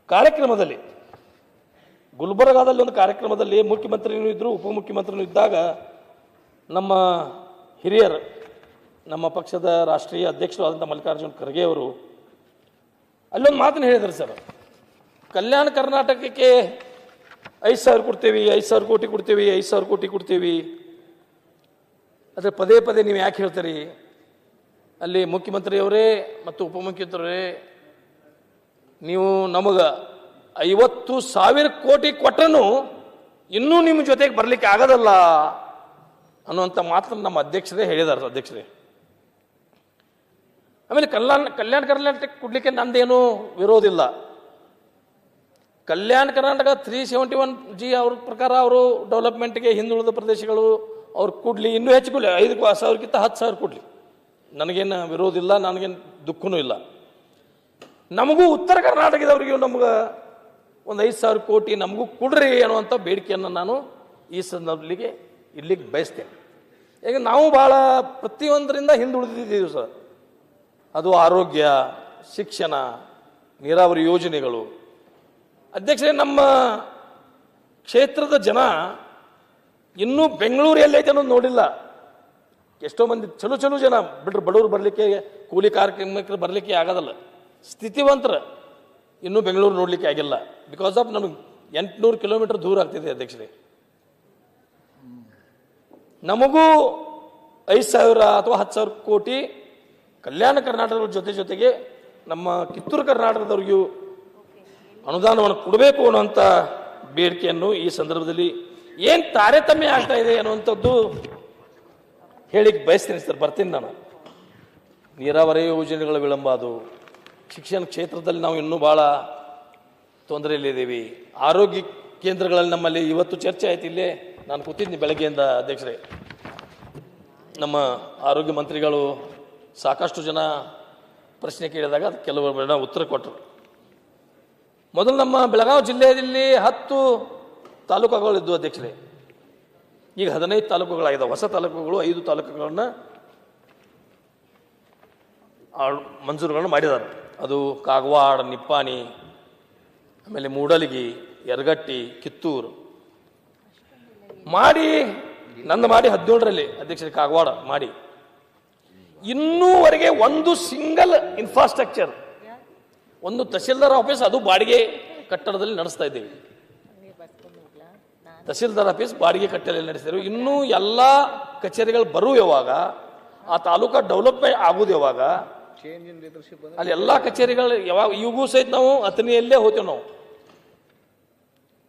ಕಾರ್ಯಕ್ರಮದಲ್ಲಿ, ಗುಲ್ಬರ್ಗಾದಲ್ಲಿ ಒಂದು ಕಾರ್ಯಕ್ರಮದಲ್ಲಿ ಮುಖ್ಯಮಂತ್ರಿನೂ ಇದ್ದರು, ಉಪಮುಖ್ಯಮಂತ್ರಿನೂ ಇದ್ದಾಗ ನಮ್ಮ ಹಿರಿಯರು, ನಮ್ಮ ಪಕ್ಷದ ರಾಷ್ಟ್ರೀಯ ಅಧ್ಯಕ್ಷರು ಆದಂಥ ಮಲ್ಲಿಕಾರ್ಜುನ್ ಖರ್ಗೆ ಅವರು ಅಲ್ಲೊಂದು ಮಾತನ್ನು ಹೇಳಿದರು ಸರ್. ಕಲ್ಯಾಣ ಕರ್ನಾಟಕಕ್ಕೆ 5,000 ಕೊಡ್ತೀವಿ, 5,000 ಕೋಟಿ ಕೊಡ್ತೀವಿ, 5,000 ಕೋಟಿ ಕೊಡ್ತೀವಿ. ಆದರೆ ಪದೇ ಪದೇ ನೀವು ಯಾಕೆ ಹೇಳ್ತೀರಿ? ಅಲ್ಲಿ ಮುಖ್ಯಮಂತ್ರಿಯವರೇ ಮತ್ತು ಉಪಮುಖ್ಯಮಂತ್ರಿಯವರೇ, ನೀವು ನಮಗೆ 50,000 ಕೋಟಿ ಕೊಟ್ಟರೂ ಇನ್ನೂ ನಿಮ್ಮ ಜೊತೆಗೆ ಬರಲಿಕ್ಕೆ ಆಗೋದಲ್ಲ ಅನ್ನುವಂಥ ಮಾತನ್ನು ನಮ್ಮ ಅಧ್ಯಕ್ಷರೇ ಹೇಳಿದ್ದಾರೆ. ಅಧ್ಯಕ್ಷರೇ, ಆಮೇಲೆ ಕಲ್ಯಾಣ ಕರ್ನಾಟಕ ಕೊಡ್ಲಿಕ್ಕೆ ನಂದೇನು ವಿರೋಧಿಲ್ಲ. ಕಲ್ಯಾಣ ಕರ್ನಾಟಕ 371G ಅವ್ರ ಪ್ರಕಾರ ಅವರು ಡೆವಲಪ್ಮೆಂಟ್ಗೆ ಹಿಂದುಳಿದ ಪ್ರದೇಶಗಳು ಅವ್ರು ಕೊಡಲಿ, ಇನ್ನೂ ಹೆಚ್ಚು ಕೊಡಲಿ, 5,000ಕ್ಕಿಂತ 10,000 ಕೊಡಲಿ, ನನಗೇನು ವಿರೋಧಿಲ್ಲ, ನನಗೇನು ದುಃಖನೂ ಇಲ್ಲ. ನಮಗೂ ಉತ್ತರ ಕರ್ನಾಟಕದವ್ರಿಗೂ ನಮ್ಗೆ ಒಂದು 5,000 ಕೋಟಿ ನಮಗೂ ಕೊಡ್ರಿ ಅನ್ನುವಂಥ ಬೇಡಿಕೆಯನ್ನು ನಾನು ಈ ಸಂದರ್ಭದಲ್ಲಿ ಇಲ್ಲಿಗೆ ಬಯಸ್ತೇನೆ. ಈಗ ನಾವು ಭಾಳ ಪ್ರತಿಯೊಂದರಿಂದ ಹಿಂದುಳಿದಿದ್ದೀವಿ ಸರ್. ಅದು ಆರೋಗ್ಯ, ಶಿಕ್ಷಣ, ನೀರಾವರಿ ಯೋಜನೆಗಳು. ಅಧ್ಯಕ್ಷರೇ, ನಮ್ಮ ಕ್ಷೇತ್ರದ ಜನ ಇನ್ನೂ ಬೆಂಗಳೂರು ಎಲ್ಲೈತೆ ಅನ್ನೋದು ನೋಡಿಲ್ಲ. ಎಷ್ಟೋ ಮಂದಿ ಚಲೋ ಜನ ಬಿಡ್ರಿ, ಬಡವರು ಬರಲಿಕ್ಕೆ, ಕೂಲಿ ಕಾರ್ಯಕ್ರಮಕ್ಕೆ ಬರಲಿಕ್ಕೆ ಆಗೋದಲ್ಲ. ಸ್ಥಿತಿವಂತರ ಇನ್ನೂ ಬೆಂಗಳೂರು ನೋಡಲಿಕ್ಕೆ ಆಗಿಲ್ಲ. ಬಿಕಾಸ್ ಆಫ್ ನಮಗೆ 800 ಕಿಲೋಮೀಟರ್ ದೂರ ಆಗ್ತಿದೆ ಅಧ್ಯಕ್ಷರೇ. ನಮಗೂ 5,000 ಅಥವಾ 10,000 ಕೋಟಿ ಕಲ್ಯಾಣ ಕರ್ನಾಟಕದ ಜೊತೆಗೆ ನಮ್ಮ ಕಿತ್ತೂರು ಕರ್ನಾಟಕದವ್ರಿಗೂ ಅನುದಾನವನ್ನು ಕೊಡಬೇಕು ಅನ್ನುವಂಥ ಬೇಡಿಕೆಯನ್ನು ಈ ಸಂದರ್ಭದಲ್ಲಿ ಏನು ತಾರತಮ್ಯ ಆಗ್ತಾ ಇದೆ ಅನ್ನುವಂಥದ್ದು ಹೇಳಿಕ್ಕೆ ಬಯಸ್ತೀನಿ ಸರ್. ಬರ್ತೀನಿ ನಾನು. ನೀರಾವರಿ ಯೋಜನೆಗಳ ವಿಳಂಬ, ಅದು ಶಿಕ್ಷಣ ಕ್ಷೇತ್ರದಲ್ಲಿ ನಾವು ಇನ್ನೂ ಭಾಳ ತೊಂದರೆಯಲ್ಲಿದ್ದೀವಿ. ಆರೋಗ್ಯ ಕೇಂದ್ರಗಳಲ್ಲಿ ನಮ್ಮಲ್ಲಿ ಇವತ್ತು ಚರ್ಚೆ ಆಯ್ತು. ಇಲ್ಲೇ ನಾನು ಕೂತಿದ್ದೀನಿ ಬೆಳಗ್ಗೆಯಿಂದ ಅಧ್ಯಕ್ಷರೇ. ನಮ್ಮ ಆರೋಗ್ಯ ಮಂತ್ರಿಗಳು ಸಾಕಷ್ಟು ಜನ ಪ್ರಶ್ನೆ ಕೇಳಿದಾಗ ಅದು ಕೆಲವರು ಉತ್ತರ ಕೊಟ್ಟರು. ಮೊದಲು ನಮ್ಮ ಬೆಳಗಾವಿ ಜಿಲ್ಲೆಯಲ್ಲಿ 10 ತಾಲೂಕುಗಳಿದ್ದು ಅಧ್ಯಕ್ಷರೇ. ಈಗ 15 ತಾಲೂಕುಗಳಾಗಿದ್ದಾವೆ. ಹೊಸ ತಾಲೂಕುಗಳು 5 ತಾಲೂಕುಗಳನ್ನು ಮಂಜೂರುಗಳನ್ನು ಮಾಡಿದ್ದಾರೆ. ಅದು ಕಾಗವಾಡ, ನಿಪ್ಪಾಣಿ, ಆಮೇಲೆ ಮೂಡಲಗಿ, ಯರಗಟ್ಟಿ, ಕಿತ್ತೂರು ಮಾಡಿ 17ರಲ್ಲಿ ಅಧ್ಯಕ್ಷರೇ ಕಾಗವಾಡ ಮಾಡಿ. ಇನ್ನೂವರೆಗೆ ಒಂದು ಸಿಂಗಲ್ ಇನ್ಫ್ರಾಸ್ಟ್ರಕ್ಚರ್, ಒಂದು ತಹಸೀಲ್ದಾರ್ ಆಫೀಸ್ ಅದು ಬಾಡಿಗೆ ಕಟ್ಟಡದಲ್ಲಿ ನಡೆಸ್ತಾ ಇದ್ದೇವೆ. ತಹಸೀಲ್ದಾರ್ ಆಫೀಸ್ ಬಾಡಿಗೆ ಕಟ್ಟಡದಲ್ಲಿ ನಡೆಸ್ತಾರೆ. ಇನ್ನೂ ಎಲ್ಲ ಕಚೇರಿಗಳು ಬರುವ ಯಾವಾಗ, ಆ ತಾಲೂಕಾ ಡೆವಲಪ್ಮೆಂಟ್ ಆಗುವುದು ಯಾವಾಗ, ಅಲ್ಲಿ ಎಲ್ಲ ಕಚೇರಿಗಳು ಯಾವಾಗ, ಇವಾಗೂ ಸಹಿತ ನಾವು ಅಥಣಿಯಲ್ಲೇ ಹೋಗ್ತೇವೆ ನಾವು.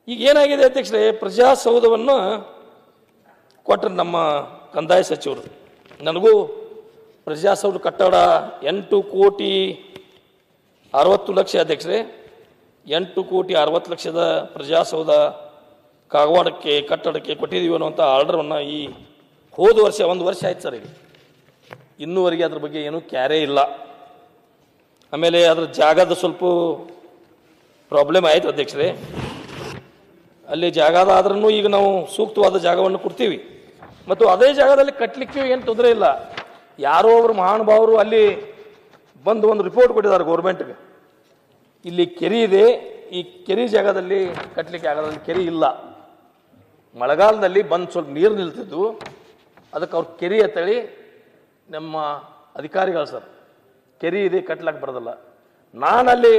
ಈಗ ಏನಾಗಿದೆ ಅಧ್ಯಕ್ಷರೇ, ಪ್ರಜಾಸೌಧವನ್ನು ಕೊಟ್ಟರು ನಮ್ಮ ಕಂದಾಯ ಸಚಿವರು. ನನಗೂ ಪ್ರಜಾಸೌಧ ಕಟ್ಟಡ 8,60,00,000 ಅಧ್ಯಕ್ಷರೇ, 8,60,00,000 ಪ್ರಜಾಸೌಧ ಕಾಗವಾಡಕ್ಕೆ ಕಟ್ಟಡಕ್ಕೆ ಕೊಟ್ಟಿದ್ದೀವಿ ಅನ್ನುವಂಥ ಆರ್ಡರನ್ನು ಈ ಹೋದ ವರ್ಷ 1 ವರ್ಷ ಆಯ್ತು ಸರ್. ಈಗ ಇನ್ನೂವರೆಗೆ ಅದ್ರ ಬಗ್ಗೆ ಏನೂ ಕ್ಯಾರೇ ಇಲ್ಲ. ಆಮೇಲೆ ಅದ್ರ ಜಾಗದ ಸ್ವಲ್ಪ ಪ್ರಾಬ್ಲಮ್ ಆಯಿತು ಅಧ್ಯಕ್ಷರೇ. ಅಲ್ಲಿ ಜಾಗದ ಆದ್ರೂ ಈಗ ನಾವು ಸೂಕ್ತವಾದ ಜಾಗವನ್ನು ಕೊಡ್ತೀವಿ ಮತ್ತು ಅದೇ ಜಾಗದಲ್ಲಿ ಕಟ್ಟಲಿಕ್ಕೆ ಏನು ತೊಂದರೆ ಇಲ್ಲ. ಯಾರೋ ಒಬ್ಬರು ಮಹಾನುಭಾವರು ಅಲ್ಲಿ ಬಂದು ಒಂದು ರಿಪೋರ್ಟ್ ಕೊಟ್ಟಿದ್ದಾರೆ ಗೌರ್ಮೆಂಟ್ಗೆ, ಇಲ್ಲಿ ಕೆರೆ ಇದೆ, ಈ ಕೆರೆ ಜಾಗದಲ್ಲಿ ಕಟ್ಟಲಿಕ್ಕೆ ಆಗೋದ್ರಲ್ಲಿ ಕೆರೆ ಇಲ್ಲ. ಮಳೆಗಾಲದಲ್ಲಿ ಬಂದು ಸ್ವಲ್ಪ ನೀರು ನಿಲ್ತಿದ್ದು, ಅದಕ್ಕೆ ಅವ್ರು ಕೆರೆ ಅಂತೇಳಿ ನಮ್ಮ ಅಧಿಕಾರಿಗಳು ಸರ್ ಕೆರೆ ಇದೆ ಕಟ್ಟಲಾಕ್ಕೆ ಬರೋದಿಲ್ಲ. ನಾನಲ್ಲಿ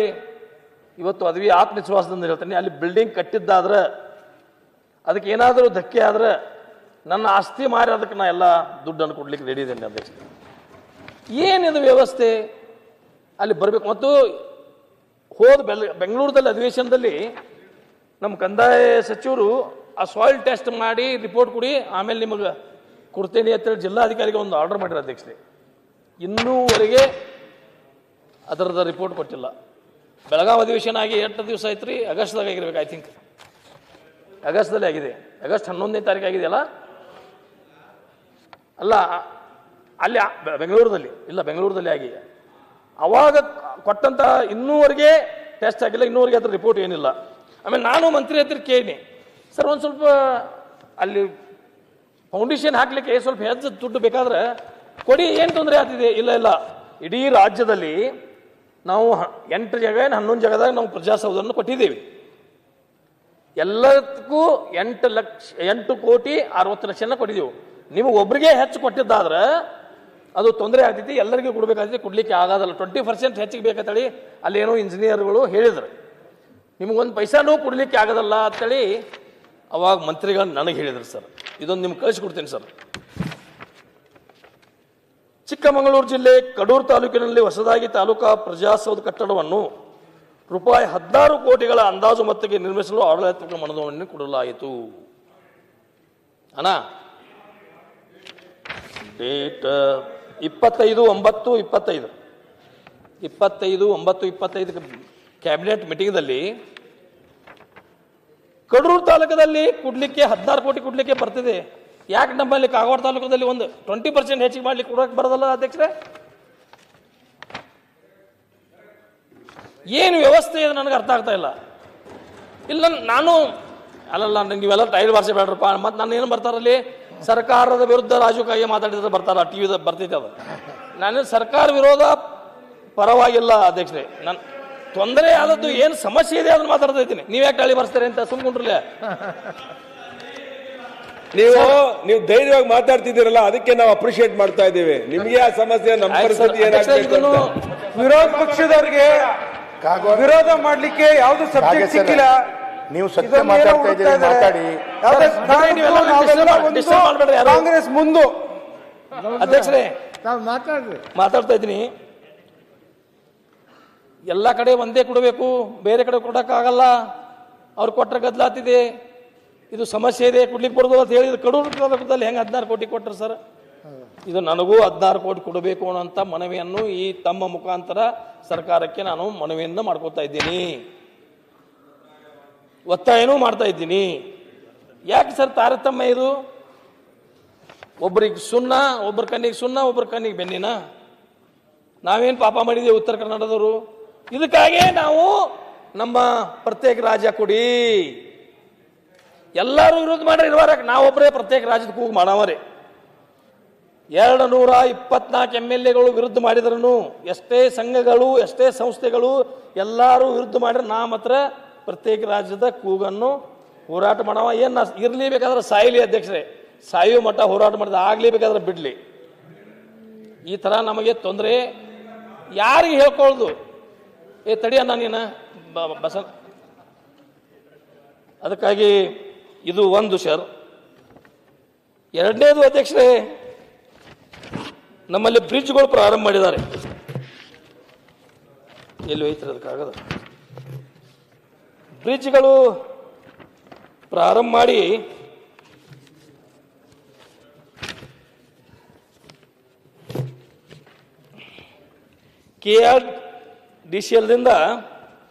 ಇವತ್ತು ಅದ್ವಿ ಆತ್ಮವಿಶ್ವಾಸದಿಂದ ಹೇಳ್ತೇನೆ, ಅಲ್ಲಿ ಬಿಲ್ಡಿಂಗ್ ಕಟ್ಟಿದ್ದಾದ್ರೆ ಅದಕ್ಕೆ ಏನಾದರೂ ಧಕ್ಕೆ ಆದ್ರೆ ನನ್ನ ಆಸ್ತಿ ಮಾರಿ ಅದಕ್ಕೆ ನಾ ಎಲ್ಲ ದುಡ್ಡನ್ನು ಕೊಡ್ಲಿಕ್ಕೆ ರೆಡಿ ಇದ್ದೇನೆ ಅಧ್ಯಕ್ಷ. ಏನಿದು ವ್ಯವಸ್ಥೆ ಅಲ್ಲಿ ಬರಬೇಕು. ಮತ್ತು ಬೆಂಗಳೂರದಲ್ಲಿ ಅಧಿವೇಶನದಲ್ಲಿ ನಮ್ಮ ಕಂದಾಯ ಸಚಿವರು ಆ ಸಾಯಿಲ್ ಟೆಸ್ಟ್ ಮಾಡಿ ರಿಪೋರ್ಟ್ ಕೊಡಿ, ಆಮೇಲೆ ನಿಮಗೆ ಕೊಡ್ತೇನೆ ಅಂತೇಳಿ ಜಿಲ್ಲಾಧಿಕಾರಿಗೆ ಒಂದು ಆರ್ಡರ್ ಮಾಡಿರೋ ಅಧ್ಯಕ್ಷರೇ. ಇನ್ನೂವರೆಗೆ ಅದರದ ರಿಪೋರ್ಟ್ ಕೊಟ್ಟಿಲ್ಲ. ಬೆಳಗಾವಿ ಅಧಿವೇಶನ ಆಗಿ 8 ದಿವಸ ಆಯ್ತು ರೀ, ಆಗಸ್ಟ್ದಾಗ ಆಗಿರ್ಬೇಕು. ಐ ಥಿಂಕ್ ಆಗಸ್ಟ್ದಲ್ಲಿ ಆಗಿದೆ, ಆಗಸ್ಟ್ 11ನೇ ತಾರೀಕು ಆಗಿದೆಯಲ್ಲ. ಅಲ್ಲ ಅಲ್ಲಿ ಬೆಂಗಳೂರಲ್ಲಿ ಇಲ್ಲ, ಬೆಂಗಳೂರಲ್ಲಿ ಆಗಿ ಅವಾಗ ಕೊಟ್ಟಂತ ಇನ್ನೂವರೆಗೆ ಟೆಸ್ಟ್ ಆಗಿಲ್ಲ, ಇನ್ನೂವರೆಗೆ ಅದ್ರ ರಿಪೋರ್ಟ್ ಏನಿಲ್ಲ. ಆಮೇಲೆ ನಾನು ಮಂತ್ರಿ ಹತ್ರ ಕೇಳಿ, ಸರ್ ಒಂದು ಸ್ವಲ್ಪ ಅಲ್ಲಿ ಫೌಂಡೇಶನ್ ಹಾಕ್ಲಿಕ್ಕೆ ಸ್ವಲ್ಪ ಹೆಚ್ಚು ದುಡ್ಡು ಬೇಕಾದ್ರೆ ಕೊಡಿ, ಏನು ತೊಂದರೆ ಆಗ್ತಿದೆ? ಇಲ್ಲ ಇಲ್ಲ, ಇಡೀ ರಾಜ್ಯದಲ್ಲಿ ನಾವು 8 ಜಾಗ 11 ಜಾಗದಾಗ ನಾವು ಪ್ರಜಾಸೌಧವನ್ನು ಕೊಟ್ಟಿದ್ದೀವಿ. ಎಲ್ಲದಕ್ಕೂ 8,60,00,000 ಕೊಟ್ಟಿದ್ದೀವಿ. ನಿಮಗೆ ಒಬ್ಬರಿಗೆ ಹೆಚ್ಚು ಕೊಟ್ಟಿದ್ದಾದ್ರೆ ಅದು ತೊಂದರೆ ಆಗ್ತೈತಿ, ಎಲ್ಲರಿಗೂ ಕೊಡಬೇಕಾಗ್ತೈತಿ, ಕೊಡ್ಲಿಕ್ಕೆ ಆಗೋದಲ್ಲ. 20% ಹೆಚ್ಚಿಗೆ ಬೇಕಂತೇಳಿ ಅಲ್ಲೇನೋ ಇಂಜಿನಿಯರ್ಗಳು ಹೇಳಿದ್ರು. ನಿಮಗೊಂದು ಪೈಸಾನೂ ಕೊಡ್ಲಿಕ್ಕೆ ಆಗೋದಲ್ಲ ಅಂತೇಳಿ ಅವಾಗ ಮಂತ್ರಿಗಳು ನನಗೆ ಹೇಳಿದ್ರು ಸರ್. ಇದೊಂದು ನಿಮ್ಗೆ ಕಳಿಸ್ಕೊಡ್ತೀನಿ ಸರ್. ಚಿಕ್ಕಮಗಳೂರು ಜಿಲ್ಲೆ ಕಡೂರು ತಾಲೂಕಿನಲ್ಲಿ ಹೊಸದಾಗಿ ತಾಲೂಕಾ ಪ್ರಜಾಸೌಧ ಕಟ್ಟಡವನ್ನು ರೂಪಾಯಿ 16 ಕೋಟಿಗಳ ಅಂದಾಜು ಮೊತ್ತಕ್ಕೆ ನಿರ್ಮಿಸಲು ಆಡಳಿತಾತ್ಮಕ ಮನೋಧರಣೆ ಕೊಡಲಾಯಿತು. ಅಣ್ಣ ಡೇಟ್ 25/9/25 ಕ್ಯಾಬಿನೆಟ್ ಮೀಟಿಂಗ್ದಲ್ಲಿ ಕಡೂರು ತಾಲೂಕದಲ್ಲಿ ಕೊಡ್ಲಿಕ್ಕೆ 16 ಕೋಟಿ ಕೊಡ್ಲಿಕ್ಕೆ ಬರ್ತಿದೆ. ಯಾಕೆ ನಮ್ಮಲ್ಲಿ ಕಾಗವಾಡ ತಾಲೂಕದಲ್ಲಿ ಒಂದು 20% ಹೆಚ್ಚಿಗೆ ಮಾಡ್ಲಿಕ್ಕೆ ಕೊಡೋಕೆ ಬರೋದಲ್ಲ ಅಧ್ಯಕ್ಷರೇ? ಏನು ವ್ಯವಸ್ಥೆ ಇದೆ ನನಗೆ ಅರ್ಥ ಆಗ್ತಾ ಇಲ್ಲ. ಇಲ್ಲ ನಾನು ಅಲ್ಲಲ್ಲ, ನೀವೆಲ್ಲ ಟೈಲ್ ಬಾರಿಸಿ ಬೇಡ್ರಪ್ಪ. ಮತ್ತು ನಾನು ಏನು ಬರ್ತಾರಲ್ಲಿ ಸರ್ಕಾರದ ವಿರುದ್ಧ ರಾಜಕೀಯ ಮಾತಾಡಿದ್ರೆ ಬರ್ತಾರ, ಟಿವಿದ ಬರ್ತೈತೆ ಅದು. ನಾನು ಸರ್ಕಾರ ವಿರೋಧ ಪರವಾಗಿಲ್ಲ ಅಧ್ಯಕ್ಷರೇ. ನಾನು ತೊಂದರೆ ಆದದ್ದು ಏನು ಸಮಸ್ಯೆ ಇದೆ ಅದನ್ನು ಮಾತಾಡ್ತಾ ಇದ್ದೀನಿ. ನೀವ್ಯಾಕೆ ಟಳಿ ಬರ್ಸ್ತಾರೆ ಅಂತ ಸುಮ್ಕೊಂಡ್ರಲ್ಲ. ನೀವು ಧೈರ್ಯವಾಗಿ ಮಾತಾಡ್ತಿದ್ದೀರಲ್ಲ, ಅದಕ್ಕೆ ನಾವು ಅಪ್ರಿಶಿಯೇಟ್ ಮಾಡ್ತಾ ಇದ್ದೇವೆ. ನಿಮಗೆ ಆ ಸಮಸ್ಯೆ, ನಮ್ಮ ಪರಿಸ್ಥಿತಿ ಏನಾಗಬೇಕು ಅಂತ. ವಿರೋಧ ಪಕ್ಷದವರಿಗೆ ವಿರೋಧ ಮಾಡ್ಲಿಕ್ಕೆ ಯಾವ್ದು ಸಬ್ಜೆಕ್ಟ್ ಸಿಕ್ಕಿಲ್ಲ. ನೀವು ಸತ್ಯ ಮಾತಾಡ್ತಾ ಇದ್ದೀರಿ, ಮಾತಾಡಿ. ಕಾಂಗ್ರೆಸ್ ಮುಂದು ಅಧ್ಯಕ್ಷರೇ ಮಾತಾಡ್ತಾ ಇದ್ದೀನಿ. ಎಲ್ಲ ಕಡೆ ಒಂದೇ ಕೊಡಬೇಕು, ಬೇರೆ ಕಡೆ ಕೊಡಕ್ಕಾಗಲ್ಲ. ಅವ್ರು ಕೊಟ್ಟರೆ ಗದ್ದಲಾಗ್ತಿದೆ, ಇದು ಸಮಸ್ಯೆ ಇದೆ, ಕೊಡ್ಲಿಕ್ಕೆ ಕೊಡೋದು ಅಂತ ಹೇಳಿದ್ರು. ಕಡೂರು ತಾಲೂಕದಲ್ಲಿ ಹೆಂಗೆ 16 ಕೋಟಿ ಕೊಟ್ಟರು ಸರ್? ಇದು ನನಗೂ 16 ಕೋಟಿ ಕೊಡಬೇಕು ಅನ್ನೋಂಥ ಮನವಿಯನ್ನು ಈ ತಮ್ಮ ಮುಖಾಂತರ ಸರ್ಕಾರಕ್ಕೆ ನಾನು ಮನವಿಯನ್ನು ಮಾಡ್ಕೋತಾ ಇದ್ದೀನಿ. ಒತ್ತಾಯನೂ ಮಾಡ್ತಾ ಇದ್ದೀನಿ. ಯಾಕೆ ಸರ್ ತಾರತಮ್ಯ ಇದು? ಒಬ್ಬರಿಗೆ ಸುಣ್ಣ, ಒಬ್ಬರ ಕಣ್ಣಿಗೆ ಸುಣ್ಣ, ಒಬ್ಬರ ಕಣ್ಣಿಗೆ ಬೆನ್ನಿನ? ನಾವೇನು ಪಾಪ ಮಾಡಿದ್ದೀವಿ ಉತ್ತರ ಕನ್ನಡದವರು? ಇದಕ್ಕಾಗೇ ನಾವು ನಮ್ಮ ಪ್ರತ್ಯೇಕ ರಾಜ್ಯ ಕೊಡಿ, ಎಲ್ಲರೂ ವಿರೋಧ ಮಾಡ್ರಿ ಇರುವಾರ ನಾವೊಬ್ಬರೇ ಪ್ರತ್ಯೇಕ ರಾಜ್ಯದ ಕೂಗು ಮಾಡವರೇ. 224 MLAಗಳು ವಿರುದ್ಧ ಮಾಡಿದ್ರು, ಎಷ್ಟೇ ಸಂಘಗಳು ಎಷ್ಟೇ ಸಂಸ್ಥೆಗಳು ಎಲ್ಲರೂ ವಿರುದ್ಧ ಮಾಡಿದ್ರೆ ನಾ ಮಾತ್ರ ಪ್ರತ್ಯೇಕ ರಾಜ್ಯದ ಕೂಗನ್ನು ಹೋರಾಟ ಮಾಡವ. ಏನು ಇರಲೇಬೇಕಾದ್ರೆ ಸಾಯಲಿ ಅಧ್ಯಕ್ಷರೇ, ಸಾಯುವ ಮಟ್ಟ ಹೋರಾಟ ಮಾಡಿದ ಆಗ್ಲೇಬೇಕಾದ್ರೆ ಬಿಡ್ಲಿ. ಈ ಥರ ನಮಗೆ ತೊಂದರೆ ಯಾರಿಗೆ ಹೇಳ್ಕೊಳ್ಳೋದು? ತಡಿಯಣ್ಣ ನೀನು ಬಸ. ಅದಕ್ಕಾಗಿ ಇದು ಒಂದು ಸರ್. ಎರಡನೇದು ಅಧ್ಯಕ್ಷರೇ, ನಮ್ಮಲ್ಲಿ ಬ್ರಿಡ್ಜ್ಗಳು ಪ್ರಾರಂಭ ಮಾಡಿದ್ದಾರೆ. ಎಲ್ಲಿ ಹೋಯ್ತಾರೆ ಅದಕ್ಕಾಗದ? ಬ್ರಿಡ್ಜ್ಗಳು ಪ್ರಾರಂಭ ಮಾಡಿ KRDCLದಿಂದ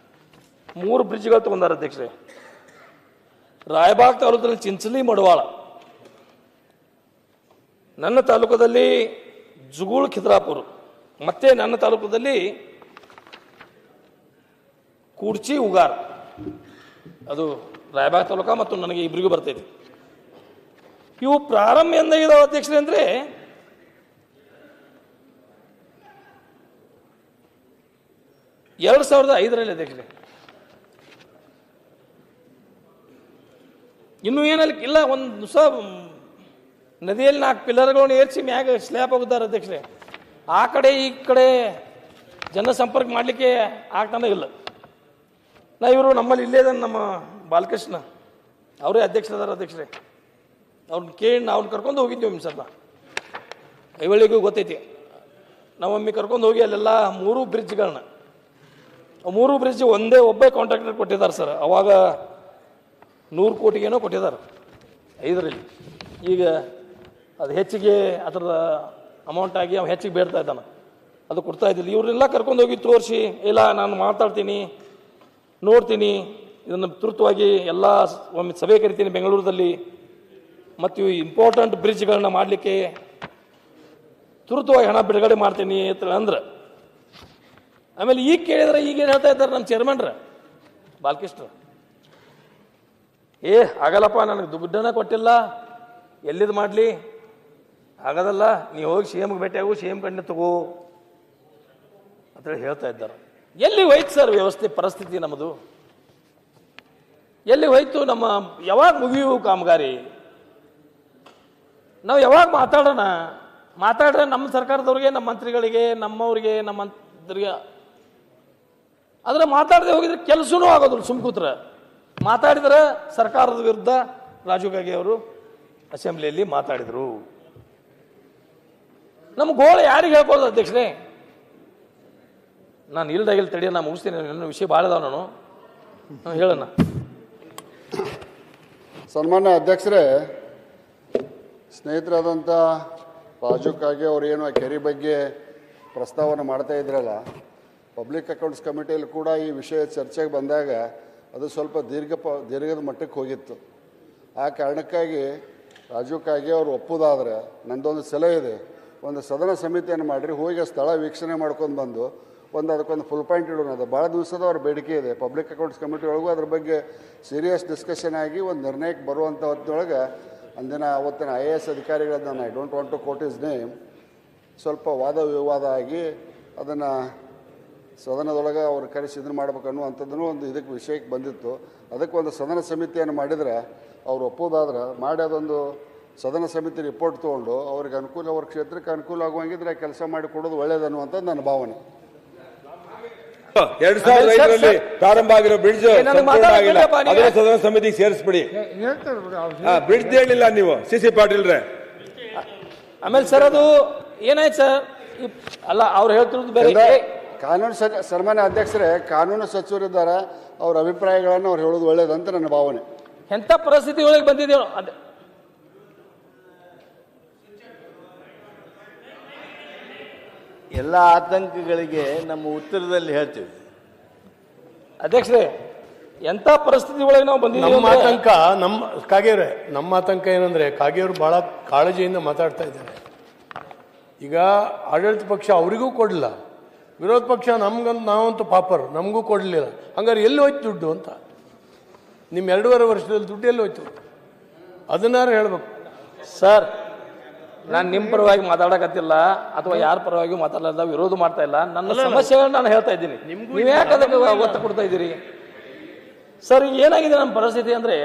3 ಬ್ರಿಡ್ಜ್ಗಳು ತಗೊಂಡಾರ ಅಧ್ಯಕ್ಷರೇ. ರಾಯಬಾಗ್ ತಾಲೂಕಿನಲ್ಲಿ ಚಿಂಚಲಿ ಮಡವಾಳ, ನನ್ನ ತಾಲೂಕದಲ್ಲಿ ಜುಗೂಳ್ ಖಿದ್ರಾಪುರ, ಮತ್ತೆ ನನ್ನ ತಾಲೂಕದಲ್ಲಿ ಕೂಡ್ಚಿ ಉಗಾರ್. ಅದು ರಾಯಬಾಗ್ ತಾಲೂಕ ಮತ್ತು ನನಗೆ ಇಬ್ಬರಿಗೂ ಬರ್ತೈತಿ. ಇವು ಪ್ರಾರಂಭ ಎಂದಾಗಿದ್ದಾವೆ ಅಧ್ಯಕ್ಷರೇ ಅಂದರೆ 2005ರಲ್ಲಿ ಅಧ್ಯಕ್ಷರೇ. ಇನ್ನೂ ಏನಲ್ಲಿ ಇಲ್ಲ, ಒಂದು ಸಹ ನದಿಯಲ್ಲಿ 4 ಪಿಲ್ಲರ್ಗಳನ್ನು ಏರಿಸಿ ಮ್ಯಾಗ ಸ್ಲ್ಯಾಪ್ ಹೋಗಿದ್ದಾರೆ ಅಧ್ಯಕ್ಷರೇ. ಆ ಕಡೆ ಈ ಕಡೆ ಜನಸಂಪರ್ಕ ಮಾಡಲಿಕ್ಕೆ ಆಗ್ತಾನೆ ಇಲ್ಲ. ಇವರು ನಮ್ಮಲ್ಲಿ ಇಲ್ಲೇ ನಮ್ಮ ಬಾಲಕೃಷ್ಣ ಅವರೇ ಅಧ್ಯಕ್ಷರದಾರ ಅಧ್ಯಕ್ಷರೇ. ಅವ್ರನ್ನ ಕೇಳಿ ಅವ್ರನ್ನ ಕರ್ಕೊಂಡು ಹೋಗಿದ್ದೀವಿ ಸರ್. ಐವಳಿಗೂ ಗೊತ್ತೈತಿ. ನಾವೊಮ್ಮೆ ಕರ್ಕೊಂಡು ಹೋಗಿ ಅಲ್ಲೆಲ್ಲ 3 ಬ್ರಿಡ್ಜ್ಗಳನ್ನ 3 ಬ್ರಿಡ್ಜ್ ಒಬ್ಬೇ ಕಾಂಟ್ರಾಕ್ಟರ್ ಕೊಟ್ಟಿದ್ದಾರೆ ಸರ್. ಅವಾಗ 100 ಕೋಟಿಗೇನೋ ಕೊಟ್ಟಿದ್ದಾರೆ 5ರಲ್ಲಿ. ಈಗ ಅದು ಹೆಚ್ಚಿಗೆ ಅದರ ಅಮೌಂಟ್ ಆಗಿ ಅವ ಹೆಚ್ಚಿಗೆ ಬೇಡ್ತಾ ಇದ್ದಾನೆ, ಅದು ಕೊಡ್ತಾ ಇದ್ದಿಲ್ಲ. ಇವ್ರನ್ನೆಲ್ಲ ಕರ್ಕೊಂಡು ಹೋಗಿ ತೋರಿಸಿ, ಇಲ್ಲ ನಾನು ಮಾತಾಡ್ತೀನಿ, ನೋಡ್ತೀನಿ, ಇದನ್ನು ತುರ್ತುವಾಗಿ ಎಲ್ಲ ಒಮ್ಮೆ ಸಭೆ ಕರಿತೀನಿ ಬೆಂಗಳೂರಲ್ಲಿ, ಮತ್ತು ಇವು ಇಂಪಾರ್ಟೆಂಟ್ ಬ್ರಿಡ್ಜ್ಗಳನ್ನ ಮಾಡಲಿಕ್ಕೆ ತುರ್ತುವಾಗಿ ಹಣ ಬಿಡುಗಡೆ ಮಾಡ್ತೀನಿ ಅಂತ ಅಂದ್ರೆ. ಆಮೇಲೆ ಈಗ ಕೇಳಿದ್ರೆ ಈಗೇನು ಹೇಳ್ತಾ ಇದ್ದಾರೆ ನಮ್ಮ ಚೇರ್ಮನ್ರ ಬಾಲಕೃಷ್ಣ, ಆಗಲ್ಲಪ್ಪ, ನನಗೆ ದುಡ್ಡನ್ನ ಕೊಟ್ಟಿಲ್ಲ, ಎಲ್ಲಿದು ಮಾಡಲಿ, ಆಗೋದಲ್ಲ, ನೀವು ಹೋಗಿ CMಗೆ ಭೇಟಿಯಾಗು, CM ಕಣ್ಣೆ ತಗೋ ಅಂತೇಳಿ ಹೇಳ್ತಾ ಇದ್ದಾರೆ. ಎಲ್ಲಿ ಹೋಯ್ತು ಸರ್ ವ್ಯವಸ್ಥೆ ಪರಿಸ್ಥಿತಿ ನಮ್ಮದು? ಎಲ್ಲಿ ಹೋಯ್ತು? ನಮ್ಮ ಯಾವಾಗ ಮುಗಿಯು ಕಾಮಗಾರಿ? ನಾವು ಯಾವಾಗ ಮಾತಾಡ್ರೆ ನಮ್ಮ ಸರ್ಕಾರದವ್ರಿಗೆ, ನಮ್ಮ ಮಂತ್ರಿಗಳಿಗೆ, ನಮ್ಮವ್ರಿಗೆ, ನಮ್ಮ ಮಂತ್ರಿಗೆ ಆದರೆ ಮಾತಾಡದೆ ಹೋಗಿದ್ರೆ ಕೆಲಸನೂ ಆಗೋದಿಲ್ಲ. ಸುಮ್ಕೂತ್ರ ಮಾತಾಡಿದ್ರೆ ಸರ್ಕಾರದ ವಿರುದ್ಧ ರಾಜೀವ್ ಗಾಂಧಿ ಅವರು ಅಸೆಂಬ್ಲಿಯಲ್ಲಿ ಮಾತಾಡಿದರು. ನಮ್ಮ ಗೋಳ ಯಾರಿಗೆ ಹೇಳ್ಬೋದು ಅಧ್ಯಕ್ಷರೇ? ನಾನು ಇಲ್ದಾಗಿಲ್ಲ ತಡಿಯ, ನಾನು ಮುಗಿಸ್ತೀನಿ, ನನ್ನ ವಿಷಯ ಭಾಳ ಅದಾವ, ನಾನು ಹೇಳೋಣ. ಸನ್ಮಾನ್ಯ ಅಧ್ಯಕ್ಷರೇ, ಸ್ನೇಹಿತರಾದಂಥ ರಾಜು ಕಾಗೆ ಅವರೇನು ಆ ಕೆರೆ ಬಗ್ಗೆ ಪ್ರಸ್ತಾವನೆ ಮಾಡ್ತಾ ಇದ್ರಲ್ಲ, ಪಬ್ಲಿಕ್ ಅಕೌಂಟ್ಸ್ ಕಮಿಟಿಯಲ್ಲಿ ಕೂಡ ಈ ವಿಷಯ ಚರ್ಚೆಗೆ ಬಂದಾಗ ಅದು ಸ್ವಲ್ಪ ದೀರ್ಘದ ಮಟ್ಟಕ್ಕೆ ಹೋಗಿತ್ತು. ಆ ಕಾರಣಕ್ಕಾಗಿ ರಾಜು ಕಾಗೆ ಅವರು ಒಪ್ಪುದಾದರೆ ನಂದೊಂದು ಸಲಹೆ ಇದೆ, ಒಂದು ಸದನ ಸಮಿತಿಯನ್ನು ಮಾಡಿರಿ, ಹೋಗಿ ಸ್ಥಳ ವೀಕ್ಷಣೆ ಮಾಡ್ಕೊಂಡು ಬಂದು ಅದಕ್ಕೊಂದು ಫುಲ್ ಪಾಯಿಂಟ್ ಇಡೋಣ. ಅದು ಭಾಳ ದಿವಸದ ಅವ್ರ ಬೇಡಿಕೆ ಇದೆ. ಪಬ್ಲಿಕ್ ಅಕೌಂಟ್ಸ್ ಕಮಿಟಿ ಒಳಗೂ ಅದ್ರ ಬಗ್ಗೆ ಸೀರಿಯಸ್ ಡಿಸ್ಕಷನ್ ಆಗಿ ಒಂದು ನಿರ್ಣಯಕ್ಕೆ ಬರುವಂಥ ಹೊತ್ತಿನೊಳಗೆ ಅವತ್ತಿನ IAS ಅಧಿಕಾರಿಗಳನ್ನ, I don't want to quote his name, ಸ್ವಲ್ಪ ವಾದ ವಿವಾದ ಆಗಿ ಅದನ್ನು ಸದನದೊಳಗೆ ಅವ್ರು ಕರೆಸಿ ಇದನ್ನು ಮಾಡ್ಬೇಕು ಅನ್ನುವಂಥದ್ದನ್ನು ಒಂದು ಇದಕ್ಕೆ ವಿಷಯಕ್ಕೆ ಬಂದಿತ್ತು. ಅದಕ್ಕೆ ಒಂದು ಸದನ ಸಮಿತಿಯನ್ನು ಮಾಡಿದರೆ ಅವ್ರು ಒಪ್ಪೋದಾದ್ರೆ ಮಾಡಿ ಅದೊಂದು ಸದನ ಸಮಿತಿ ರಿಪೋರ್ಟ್ ತೊಗೊಂಡು ಅವ್ರಿಗೆ ಅನುಕೂಲ, ಅವ್ರ ಕ್ಷೇತ್ರಕ್ಕೆ ಅನುಕೂಲ ಆಗುವಂಗಿದ್ರೆ ಕೆಲಸ ಮಾಡಿ ಕೊಡೋದು ಒಳ್ಳೇದು ಅನ್ನುವಂಥದ್ದು ನನ್ನ ಭಾವನೆ. 2005ರಲ್ಲಿ ಪ್ರಾರಂಭ ಆಗಿರೋ ಬ್ರಿಡ್ಜ್ ಆಗಿಲ್ಲ, ಅದನ್ನ ಸದನ ಸಮಿತಿಗೆ ಸೇರಿಸ್ಬಿಡಿ. ಬ್ರಿಡ್ಜ್ ಹೇಳಿಲ್ಲ ನೀವು CC ಪಾಟೀಲ್ರೆ. ಆಮೇಲೆ ಸರ್ ಅದು ಏನಾಯ್ತು ಸರ್? ಅಲ್ಲ, ಅವ್ರು ಹೇಳ್ತಿರೋದು ಬೇರೆ. ಕಾನೂನು ಸನ್ಮಾನ್ಯ ಅಧ್ಯಕ್ಷರೇ, ಕಾನೂನು ಸಚಿವರಿದ್ದಾರೆ, ಅವ್ರ ಅಭಿಪ್ರಾಯಗಳನ್ನು ಅವ್ರು ಹೇಳೋದು ಒಳ್ಳೇದಂತ ನನ್ನ ಭಾವನೆ. ಎಂಥ ಪರಿಸ್ಥಿತಿ ಒಳಗೆ ಬಂದಿದ್ದೇವೆ ಅದೇ ಎಲ್ಲ ಆತಂಕಗಳಿಗೆ ನಮ್ಮ ಉತ್ತರದಲ್ಲಿ ಹೇಳ್ತೀವಿ ಅಧ್ಯಕ್ಷರೇ. ಎಂಥ ಪರಿಸ್ಥಿತಿ ಒಳಗೆ ನಾವು ಬಂದಿದ್ದೀವಿ ನಮ್ಮ ಅಂದ್ರೆ ಆತಂಕ ನಮ್ಮ ಆತಂಕ ಏನಂದ್ರೆ ಕಾಗೇವ್ರು ಬಹಳ ಕಾಳಜಿಯಿಂದ ಮಾತಾಡ್ತಾ ಇದ್ದಾರೆ. ಈಗ ಆಡಳಿತ ಪಕ್ಷ ಅವರಿಗೂ ಕೊಡಲಿಲ್ಲ, ವಿರೋಧ ಪಕ್ಷ ನಾವಂತೂ ಪಾಪರ್ ನಮಗೂ ಕೊಡಲಿಲ್ಲ. ಹಂಗಾರೆ ಎಲ್ಲಿ ಹೋಯ್ತು ದುಡ್ಡು ಅಂತ? ನಿಮ್ಮ 2.5 ವರ್ಷದಲ್ಲಿ ದುಡ್ಡು ಎಲ್ಲಿ ಹೋಯ್ತು ಅದನ್ನಾರು ಹೇಳ್ಬೇಕು. ಸರ್, ನಾನು ನಿಮ್ಮ ಪರವಾಗಿ ಮಾತಾಡಕತ್ತಿಲ್ಲ ಅಥವಾ ಯಾರ ಪರವಾಗಿಯೂ ಮಾತಾಡಲ್ಲ, ವಿರೋಧ ಮಾಡ್ತಾ ಇಲ್ಲ. ನನ್ನ ಸಮಸ್ಯೆಗಳನ್ನ ನಾನು ಹೇಳ್ತಾ ಇದ್ದೀನಿ. ನೀವು ಯಾಕೆ ಅದಕ್ಕೆ ಒತ್ತು ಕೊಡ್ತಾ ಇದ್ದೀರಿ? ಸರ್, ಈಗ ಏನಾಗಿದೆ ನಮ್ಮ ಪರಿಸ್ಥಿತಿ ಅಂದರೆ,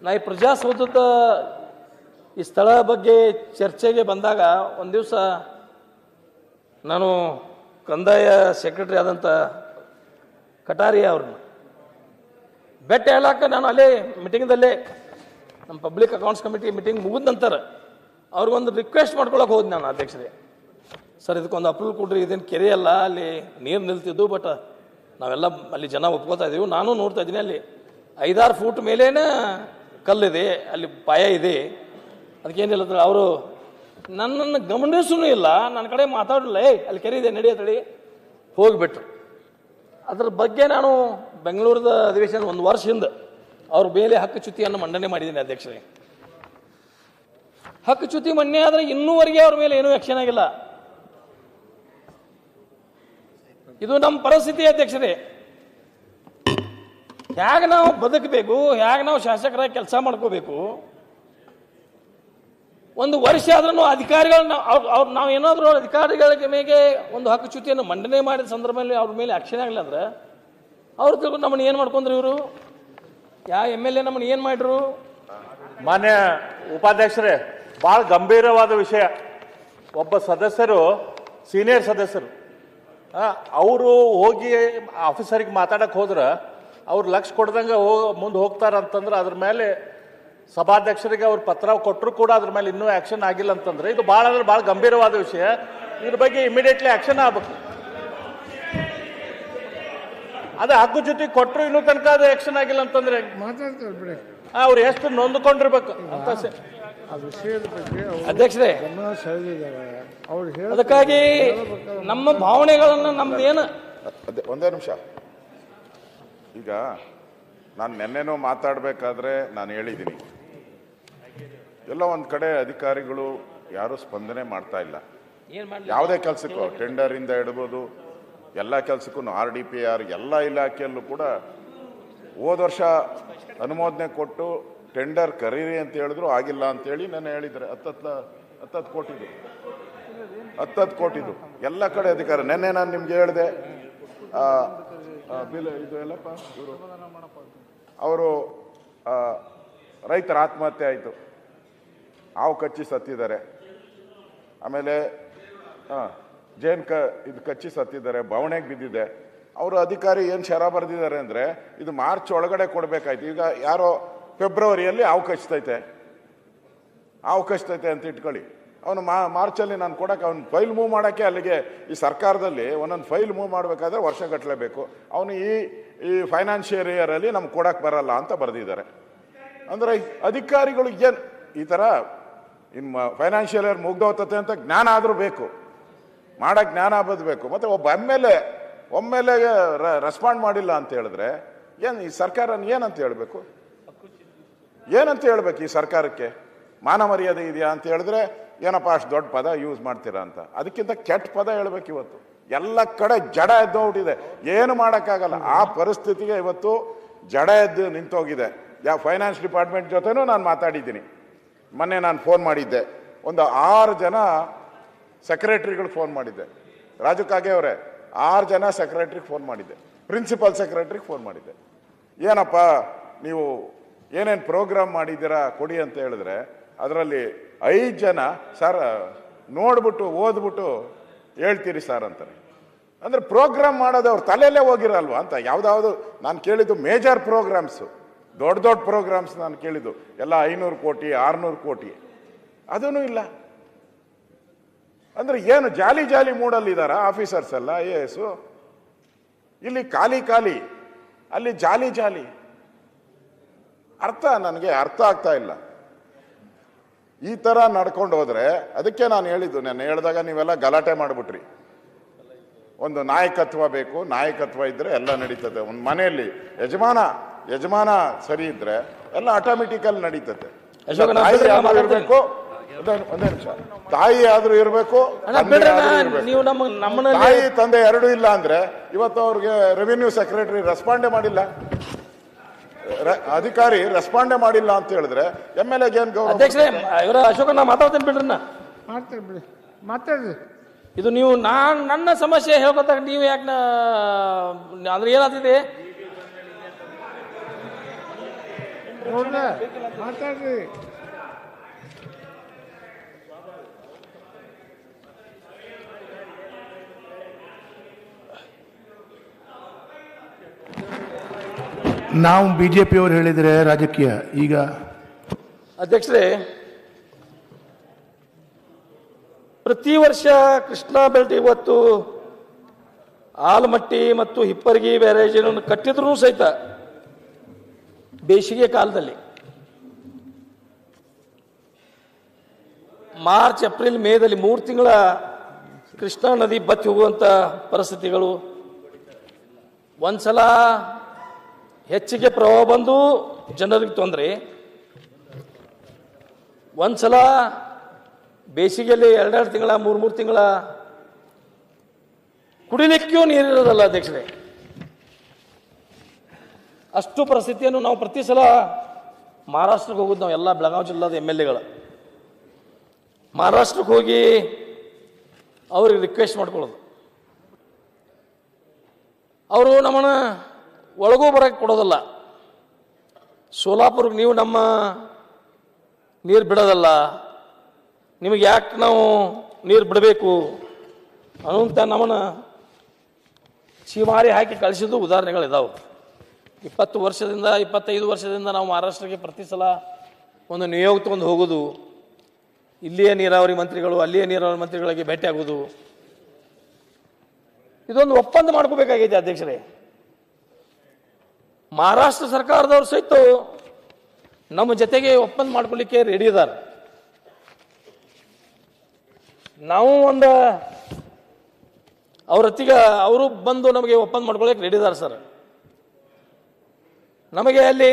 ನಾ ಈ ಪ್ರಜಾಸೌಧದ ಈ ಸ್ಥಳ ಬಗ್ಗೆ ಚರ್ಚೆಗೆ ಬಂದಾಗ ಒಂದು ದಿವಸ ನಾನು ಕಂದಾಯ ಸೆಕ್ರೆಟರಿ ಆದಂಥ ಕಟಾರಿಯಾ ಅವ್ರನ್ನ ಭೇಟಿ ಹೇಳಕ್ಕೆ ನಾನು ಅಲ್ಲೇ ಮೀಟಿಂಗ್ದಲ್ಲೇ ನಮ್ಮ ಪಬ್ಲಿಕ್ ಅಕೌಂಟ್ಸ್ ಕಮಿಟಿ ಮೀಟಿಂಗ್ ಮುಗಿದ ನಂತರ ಅವ್ರಿಗೊಂದು ರಿಕ್ವೆಸ್ಟ್ ಮಾಡ್ಕೊಳಕ್ಕೆ ಹೋದ್ ನಾನು ಅಧ್ಯಕ್ಷರೇ. ಸರ್, ಇದಕ್ಕೊಂದು ಅಪ್ರೂವಲ್ ಕೊಡ್ರಿ, ಇದೇನು ಕೆರೆ ಅಲ್ಲ, ಅಲ್ಲಿ ನೀರು ನಿಲ್ತಿದ್ದು, ಬಟ್ ನಾವೆಲ್ಲ ಅಲ್ಲಿ ಜನ ಒಪ್ಕೋತಾ ಇದ್ದೀವಿ. ನಾನು ನೋಡ್ತಾ ಇದ್ದೀನಿ, ಅಲ್ಲಿ 5-6 ಫೂಟ್ ಮೇಲೇನೆ ಕಲ್ಲಿದೆ, ಅಲ್ಲಿ ಪಾಯ ಇದೆ, ಅದಕ್ಕೇನಿಲ್ಲ. ಅವರು ನನ್ನನ್ನು ಗಮನಿಸೂ ಇಲ್ಲ, ನನ್ನ ಕಡೆ ಮಾತಾಡಲಿಲ್ಲ. ಅಲ್ಲಿ ಕೆರೆ ಇದೆ ನಡೆಯತ್ತಡಿ ಹೋಗಿಬಿಟ್ರು. ಅದ್ರ ಬಗ್ಗೆ ನಾನು ಬೆಂಗಳೂರದ ಅಧಿವೇಶನ 1 ವರ್ಷ ಹಿಂದೆ ಅವ್ರ ಮೇಲೆ ಹಕ್ಕುಚ್ಯುತಿಯನ್ನು ಮಂಡನೆ ಮಾಡಿದ್ದೀನಿ ಅಧ್ಯಕ್ಷರೇ. ಹಕ್ಕುಚ್ಯುತಿ ಮನ್ನೆ ಆದರೆ ಇನ್ನೂವರೆಗೆ ಅವ್ರ ಮೇಲೆ ಏನೂ ಆಕ್ಷನ್ ಆಗಿಲ್ಲ. ಇದು ನಮ್ಮ ಪರಿಸ್ಥಿತಿ ಅಧ್ಯಕ್ಷರೇ. ಹೇಗೆ ನಾವು ಬದುಕಬೇಕು, ಹೇಗೆ ನಾವು ಶಾಸಕರಾಗಿ ಕೆಲಸ ಮಾಡ್ಕೋಬೇಕು. 1 ವರ್ಷ ಆದ್ರೂ ಅಧಿಕಾರಿಗಳನ್ನ ನಾವು ಏನಾದರೂ ಅಧಿಕಾರಿಗಳ ಮೇಲೆ ಒಂದು ಹಕ್ಕುಚ್ಯುತಿಯನ್ನು ಮಂಡನೆ ಮಾಡಿದ ಸಂದರ್ಭದಲ್ಲಿ ಅವ್ರ ಮೇಲೆ ಆಕ್ಷನ್ ಆಗಲಿಲ್ಲ ಅಂದ್ರೆ ಅವ್ರು ತಿಳ್ಕೊಂಡು ನಮ್ಮನ್ನು ಏನು ಮಾಡ್ಕೊಂಡ್ರು ಇವರು? ಯಾವ MLA ನಮ್ಮನ್ನು ಏನು ಮಾಡ್ರು? ಮಾನ್ಯ ಉಪಾಧ್ಯಕ್ಷರೇ, ಭಾಳ ಗಂಭೀರವಾದ ವಿಷಯ. ಒಬ್ಬ ಸದಸ್ಯರು, ಸೀನಿಯರ್ ಸದಸ್ಯರು, ಅವರು ಹೋಗಿ ಆಫೀಸರಿಗೆ ಮಾತಾಡಕ್ಕೆ ಹೋದ್ರೆ ಅವ್ರು ಲಕ್ಷ ಕೊಡ್ದಂಗೆ ಮುಂದೆ ಹೋಗ್ತಾರಂತಂದ್ರೆ ಅದ್ರ ಮೇಲೆ ಸಭಾಧ್ಯಕ್ಷರಿಗೆ ಅವ್ರು ಪತ್ರ ಕೊಟ್ಟರು ಕೂಡ ಅದ್ರ ಮೇಲೆ ಇನ್ನೂ ಆ್ಯಕ್ಷನ್ ಆಗಿಲ್ಲ ಅಂತಂದ್ರೆ ಇದು ಭಾಳ ಅಂದ್ರೆ ಭಾಳ ಗಂಭೀರವಾದ ವಿಷಯ. ಇದ್ರ ಬಗ್ಗೆ ಇಮಿಡಿಯೇಟ್ಲಿ ಆ್ಯಕ್ಷನ್ ಆಗ್ಬೇಕು. ಅದೇ ಹಕ್ಕುಚ್ಯುತಿ ಕೊಟ್ಟರು ಇನ್ನೂ ತನಕ ಅದು ಆ್ಯಕ್ಷನ್ ಆಗಿಲ್ಲ ಅಂತಂದ್ರೆ ಅವ್ರು ಎಷ್ಟು ನೊಂದ್ಕೊಂಡಿರ್ಬೇಕು ಅಂತ ಅಧ್ಯಕ್ಷರೇ. ಅದಕ್ಕಾಗಿ ನಮ್ಮ ಭಾವನೆಗಳನ್ನು ನಮ್ದೇನು ಒಂದೇ ನಿಮಿಷ. ಈಗ ನಾನು ನೆನ್ನೆನೂ ಮಾತಾಡಬೇಕಾದ್ರೆ ನಾನು ಹೇಳಿದ್ದೀನಿ, ಎಲ್ಲ ಒಂದು ಕಡೆ ಅಧಿಕಾರಿಗಳು ಯಾರೂ ಸ್ಪಂದನೆ ಮಾಡ್ತಾ ಇಲ್ಲ. ಯಾವುದೇ ಕೆಲಸಕ್ಕೂ, ಟೆಂಡರಿಂದ ಹಿಡ್ಬೋದು ಎಲ್ಲ ಕೆಲಸಕ್ಕೂ, RDPR ಎಲ್ಲ ಇಲಾಖೆಯಲ್ಲೂ ಕೂಡ ಹೋದ ವರ್ಷ ಅನುಮೋದನೆ ಕೊಟ್ಟು ಟೆಂಡರ್ ಕರೀರಿ ಅಂತ ಹೇಳಿದ್ರು, ಆಗಿಲ್ಲ ಅಂತೇಳಿ ನಾನು ಹೇಳಿದ್ರೆ 10 ಕೋಟಿದು 10 ಕೋಟಿದು ಎಲ್ಲ ಕಡೆ ಅಧಿಕಾರ. ನೆನ್ನೆ ನಾನು ನಿಮ್ಗೆ ಹೇಳಿದೆ, ಇದು ಎಲ್ಲಪ್ಪ ಅವರು ರೈತರ ಆತ್ಮಹತ್ಯೆ ಆಯಿತು, ಹಾವು ಕಚ್ಚಿ ಸತ್ತಿದ್ದಾರೆ. ಆಮೇಲೆ ಇದು ಕಚ್ಚಿ ಸತ್ತಿದ್ದಾರೆ, ಬವಣೆಗೆ ಬಿದ್ದಿದೆ. ಅವರು ಅಧಿಕಾರಿ ಏನು ಶರ ಬರೆದಿದ್ದಾರೆ ಅಂದರೆ ಇದು ಮಾರ್ಚ್ ಒಳಗಡೆ ಕೊಡಬೇಕಾಯ್ತು. ಈಗ ಯಾರೋ ಫೆಬ್ರವರಿಯಲ್ಲಿ ಹಾವು ಕಚ್ತೈತೆ ಅಂತ ಇಟ್ಕೊಳ್ಳಿ. ಅವನು ಮಾರ್ಚಲ್ಲಿ ನಾನು ಕೊಡೋಕೆ, ಅವ್ನು ಫೈಲ್ ಮೂವ್ ಮಾಡೋಕ್ಕೆ ಅಲ್ಲಿಗೆ ಈ ಸರ್ಕಾರದಲ್ಲಿ ಒಂದೊಂದು ಫೈಲ್ ಮೂವ್ ಮಾಡಬೇಕಾದ್ರೆ ವರ್ಷಗಟ್ಟಲೆ ಬೇಕು. ಅವನು ಈ ಫೈನಾನ್ಷಿಯಲ್ ಇಯರಲ್ಲಿ ನಮ್ಗೆ ಕೊಡೋಕೆ ಬರಲ್ಲ ಅಂತ ಬರೆದಿದ್ದಾರೆ. ಅಂದರೆ ಅಧಿಕಾರಿಗಳು ಏನು ಈ ಥರ ಇನ್ನು ಫೈನಾನ್ಷಿಯಲ್ ಇಯರ್ ಮುಗ್ದೋಗ್ತತೆ ಅಂತ ಜ್ಞಾನ ಆದರೂ ಬೇಕು, ಮಾಡೋಕ್ಕೆ ಜ್ಞಾನ ಬದಬೇಕು. ಮತ್ತು ಒಬ್ಬ ಒಮ್ಮೆಲೆಗೆ ರೆಸ್ಪಾಂಡ್ ಮಾಡಿಲ್ಲ ಅಂತ ಹೇಳಿದ್ರೆ ಏನು ಈ ಸರ್ಕಾರ ಏನಂತ ಹೇಳಬೇಕು? ಏನಂತ ಹೇಳ್ಬೇಕು ಈ ಸರ್ಕಾರಕ್ಕೆ? ಮಾನ ಮರ್ಯಾದೆ ಇದೆಯಾ ಅಂತ ಹೇಳಿದ್ರೆ ಏನಪ್ಪ ಅಷ್ಟು ದೊಡ್ಡ ಪದ ಯೂಸ್ ಮಾಡ್ತೀರಾ ಅಂತ. ಅದಕ್ಕಿಂತ ಕೆಟ್ಟ ಪದ ಹೇಳ್ಬೇಕು. ಇವತ್ತು ಎಲ್ಲ ಕಡೆ ಜಡ ಎದ್ದೋಗ್ಬಿಟ್ಟಿದೆ, ಏನು ಮಾಡೋಕ್ಕಾಗಲ್ಲ. ಆ ಪರಿಸ್ಥಿತಿಗೆ ಇವತ್ತು ಜಡ ಎದ್ದು ನಿಂತೋಗಿದೆ. ಫೈನಾನ್ಸ್ ಡಿಪಾರ್ಟ್ಮೆಂಟ್ ಜೊತೆನೂ ನಾನು ಮಾತಾಡಿದ್ದೀನಿ. ಮೊನ್ನೆ ನಾನು ಫೋನ್ ಮಾಡಿದ್ದೆ, ಒಂದು 6 ಜನ ಸೆಕ್ರೆಟ್ರಿಗಳು ಫೋನ್ ಮಾಡಿದ್ದೆ. ರಾಜು ಕಾಗೆ ಅವರೇ, 6 ಜನ ಸೆಕ್ರೆಟ್ರಿಗೆ ಫೋನ್ ಮಾಡಿದ್ದೆ, ಪ್ರಿನ್ಸಿಪಲ್ ಸೆಕ್ರೆಟ್ರಿಗೆ ಫೋನ್ ಮಾಡಿದ್ದೆ. ಏನಪ್ಪ ನೀವು ಏನೇನು ಪ್ರೋಗ್ರಾಮ್ ಮಾಡಿದ್ದೀರಾ ಕೊಡಿ ಅಂತ ಹೇಳಿದ್ರೆ ಅದರಲ್ಲಿ 5 ಜನ ಸರ್ ನೋಡ್ಬಿಟ್ಟು ಓದ್ಬಿಟ್ಟು ಹೇಳ್ತೀರಿ ಸರ್ ಅಂತಾರೆ. ಅಂದರೆ ಪ್ರೋಗ್ರಾಮ್ ಮಾಡೋದು ಅವ್ರ ತಲೆಯಲ್ಲೇ ಹೋಗಿರಲ್ವ ಅಂತ. ಯಾವುದಾವುದು ನಾನು ಕೇಳಿದ್ದು ಮೇಜರ್ ಪ್ರೋಗ್ರಾಮ್ಸು, ದೊಡ್ಡ ಪ್ರೋಗ್ರಾಮ್ಸ್ ನಾನು ಕೇಳಿದ್ದು ಎಲ್ಲ 500 ಕೋಟಿ 600 ಕೋಟಿ, ಅದೂ ಇಲ್ಲ. ಅಂದರೆ ಏನು ಜಾಲಿ ಮೂಡಲ್ಲಿದ್ದಾರ ಆಫೀಸರ್ಸ್ ಎಲ್ಲ IAS? ಇಲ್ಲಿ ಖಾಲಿ, ಅಲ್ಲಿ ಜಾಲಿ. ನನಗೆ ಅರ್ಥ ಆಗ್ತಾ ಇಲ್ಲ. ಈ ಥರ ನಡ್ಕೊಂಡು ಹೋದ್ರೆ, ಅದಕ್ಕೆ ನಾನು ಹೇಳಿದ್ದು, ನಾನು ಹೇಳಿದಾಗ ನೀವೆಲ್ಲ ಗಲಾಟೆ ಮಾಡಿಬಿಟ್ರಿ. ಒಂದು ನಾಯಕತ್ವ ಬೇಕು. ನಾಯಕತ್ವ ಇದ್ರೆ ಎಲ್ಲ ನಡೀತದೆ. ಒಂದು ಮನೆಯಲ್ಲಿ ಯಜಮಾನ ಸರಿ ಇದ್ರೆ ಎಲ್ಲ ಆಟೋಮೆಟಿಕಲ್ ನಡೀತದೆ. ಇರಬೇಕು, ಒಂದೇ ನಿಮಿಷ, ತಾಯಿ ಆದ್ರೂ ಇರಬೇಕು, ತಾಯಿ ತಂದೆ ಎರಡೂ ಇಲ್ಲ ಅಂದ್ರೆ ಇವತ್ತು ಅವ್ರಿಗೆ ರೆವಿನ್ಯೂ ಸೆಕ್ರೆಟರಿ ರೆಸ್ಪಾಂಡೇ ಮಾಡಿಲ್ಲ, ಅಧಿಕಾರಿ ರೆಸ್ಪಾಂಡೇ ಮಾಡಿಲ್ಲ ಅಂತ ಹೇಳಿದ್ರೆ MLA ಏನ್ ಗೌರವ? ಅಧ್ಯಕ್ಷರೇ, ಇವರ ಅಶೋಕಣ್ಣ ಮಾತಾಡ್ತೇನೆ ಬಿಡ್ರಿ. ಮಾತಾಡ್ರಿ. ಇದು ನೀವು ನನ್ನ ಸಮಸ್ಯೆ ಹೇಳ್ಕೊತಾಗ ನೀವು ಯಾಕೆ ಅಂದ್ರೆ ಏನಾಗ್ತಿದೆ? ಮಾತಾಡ್ರಿ. ನಾವು ಬಿಜೆಪಿಯವರು ಹೇಳಿದರೆ ರಾಜಕೀಯ. ಈಗ ಅಧ್ಯಕ್ಷರೇ, ಪ್ರತಿ ವರ್ಷ ಕೃಷ್ಣಾ ಬೆಲ್ಟ್ ಇವತ್ತು ಆಲಮಟ್ಟಿ ಮತ್ತು ಹಿಪ್ಪರಗಿ ಬ್ಯಾರೇಜನ್ನು ಕಟ್ಟಿದ್ರೂ ಸಹಿತ ಬೇಸಿಗೆ ಕಾಲದಲ್ಲಿ ಮಾರ್ಚ್, ಏಪ್ರಿಲ್, ಮೇದಲ್ಲಿ 3 ತಿಂಗಳ ಕೃಷ್ಣಾ ನದಿ ಬತ್ತಿ ಹೋಗುವಂಥ ಪರಿಸ್ಥಿತಿಗಳು. ಒಂದ್ಸಲ ಹೆಚ್ಚಿಗೆ ಪ್ರವಾಹ ಬಂದು ಜನರಿಗೆ ತೊಂದರೆ, ಒಂದ್ಸಲ ಬೇಸಿಗೆಯಲ್ಲಿ 2 ತಿಂಗಳ 3 ತಿಂಗಳ ಕುಡಿಲಿಕ್ಕೂ ನೀರಿರೋದಲ್ಲ ಅಧ್ಯಕ್ಷರೇ. ಅಷ್ಟು ಪರಿಸ್ಥಿತಿಯನ್ನು ನಾವು ಪ್ರತಿ ಸಲ ಮಹಾರಾಷ್ಟ್ರಕ್ಕೆ ಹೋಗೋದು. ನಾವು ಎಲ್ಲ ಬೆಳಗಾವಿ ಜಿಲ್ಲಾದ MLAಗಳು ಮಹಾರಾಷ್ಟ್ರಕ್ಕೆ ಹೋಗಿ ಅವ್ರಿಗೆ ರಿಕ್ವೆಸ್ಟ್ ಮಾಡ್ಕೊಳ್ಳೋದು. ಅವರು ನಮ್ಮನ್ನ ಒಳಗೂ ಬರೋಕ್ಕೆ ಕೊಡೋದಲ್ಲ. ಸೋಲಾಪುರಕ್ಕೆ ನೀವು ನಮ್ಮ ನೀರು ಬಿಡೋದಲ್ಲ, ನಿಮಗೆ ಯಾಕೆ ನಾವು ನೀರು ಬಿಡಬೇಕು ಅನ್ನುವಂಥ ನಮ್ಮನ್ನ ಚೀಮಾರಿ ಹಾಕಿ ಕಳಿಸಿದ್ದು ಉದಾಹರಣೆಗಳಿದ್ದಾವೆ. 20 ವರ್ಷದಿಂದ 25 ವರ್ಷದಿಂದ ನಾವು ಮಹಾರಾಷ್ಟ್ರಕ್ಕೆ ಪ್ರತಿ ಸಲ ಒಂದು ನಿಯೋಗ ತಗೊಂಡು ಹೋಗೋದು, ಇಲ್ಲಿಯೇ ನೀರಾವರಿ ಮಂತ್ರಿಗಳು ಅಲ್ಲಿಯೇ ನೀರಾವರಿ ಮಂತ್ರಿಗಳಿಗೆ ಭೇಟಿ ಆಗೋದು, ಇದೊಂದು ಒಪ್ಪಂದ ಮಾಡ್ಕೋಬೇಕಾಗೈತೆ ಅಧ್ಯಕ್ಷರೇ. ಮಹಾರಾಷ್ಟ್ರ ಸರ್ಕಾರದವರು ಸಹಿತ ನಮ್ಮ ಜೊತೆಗೆ ಒಪ್ಪಂದ ಮಾಡ್ಕೊಳ್ಳಿಕ್ಕೆ ರೆಡಿ ಇದ್ದಾರೆ. ನಾವು ಅವ್ರ ಹೊತ್ತಿಗೆ ಅವರು ಬಂದು ನಮಗೆ ಒಪ್ಪಂದ ಮಾಡ್ಕೊಳ್ಳಿಕ್ಕೆ ರೆಡಿ ಇದ್ದಾರೆ ಸರ್. ನಮಗೆ ಅಲ್ಲಿ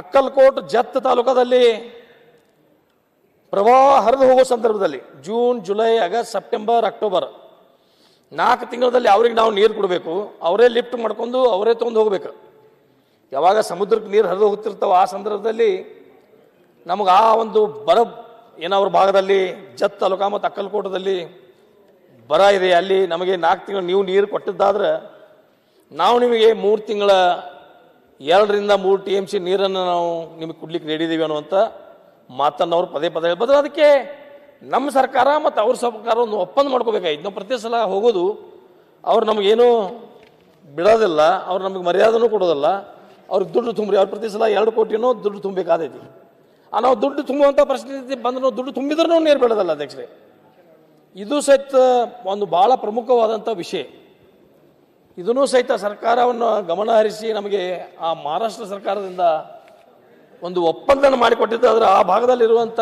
ಅಕ್ಕಲ್ಕೋಟ್ ಜತ್ ತಾಲೂಕದಲ್ಲಿ ಪ್ರವಾಹ ಹರಿದು ಹೋಗೋ ಸಂದರ್ಭದಲ್ಲಿ June, July, August, September, October 4 ತಿಂಗಳಲ್ಲಿ ಅವ್ರಿಗೆ ನಾವು ನೀರು ಕೊಡಬೇಕು. ಅವರೇ ಲಿಫ್ಟ್ ಮಾಡ್ಕೊಂಡು ಅವರೇ ತೊಗೊಂಡು ಹೋಗ್ಬೇಕು. ಯಾವಾಗ ಸಮುದ್ರಕ್ಕೆ ನೀರು ಹರಿದು ಹೋಗ್ತಿರ್ತಾವ ಆ ಸಂದರ್ಭದಲ್ಲಿ ನಮಗೆ ಆ ಒಂದು ಬರ ಏನವ್ರ ಭಾಗದಲ್ಲಿ ಜತ್ ತಾಲೂಕ ಮತ್ತು ಅಕ್ಕಲ್ಕೋಟದಲ್ಲಿ ಬರ ಇದೆ. ಅಲ್ಲಿ ನಮಗೆ 4 ತಿಂಗಳು ನೀವು ನೀರು ಕೊಟ್ಟಿದ್ದಾದ್ರೆ ನಾವು ನಿಮಗೆ 3 ತಿಂಗಳ 2 ರಿಂದ 3 TMC ನೀರನ್ನು ನಾವು ನಿಮಗೆ ಕೊಡ್ಲಿಕ್ಕೆ ನೀಡಿದ್ದೀವಿ ಅನ್ನುವಂಥ ಮಾತನ್ನು ಅವ್ರು ಪದೇ ಪದೇ ಹೇಳ್ಬೋದು. ಅದಕ್ಕೆ ನಮ್ಮ ಸರ್ಕಾರ ಮತ್ತು ಅವ್ರ ಸರ್ಕಾರ ಒಂದು ಒಪ್ಪಂದ ಮಾಡ್ಕೋಬೇಕಾಗಿತ್ತು. ನಾವು ಪ್ರತಿ ಸಲ ಹೋಗೋದು, ಅವ್ರು ನಮಗೇನು ಬಿಡೋದಿಲ್ಲ, ಅವ್ರು ನಮಗೆ ಮರ್ಯಾದನೂ ಕೊಡೋದಿಲ್ಲ, ಅವ್ರಿಗೆ ದುಡ್ಡು ತುಂಬ್ರಿ. ಅವ್ರು ಪ್ರತಿ ಸಲ 2 ಕೋಟಿನೂ ದುಡ್ಡು ತುಂಬಬೇಕಾದೈತಿ. ನಾವು ದುಡ್ಡು ತುಂಬುವಂಥ ಪರಿಸ್ಥಿತಿ ಬಂದ್ರೆ ನಾವು ದುಡ್ಡು ತುಂಬಿದ್ರೂ ನೀರು ಬಿಡೋದಲ್ಲ ಅಧ್ಯಕ್ಷರೇ. ಇದು ಸಹಿತ ಒಂದು ಭಾಳ ಪ್ರಮುಖವಾದಂಥ ವಿಷಯ. ಇದನ್ನು ಸಹಿತ ಸರ್ಕಾರವನ್ನು ಗಮನ ಹರಿಸಿ ನಮಗೆ ಆ ಮಹಾರಾಷ್ಟ್ರ ಸರ್ಕಾರದಿಂದ ಒಂದು ಒಪ್ಪಂದನ ಮಾಡಿಕೊಟ್ಟಿದ್ದು. ಆದರೆ ಆ ಭಾಗದಲ್ಲಿರುವಂಥ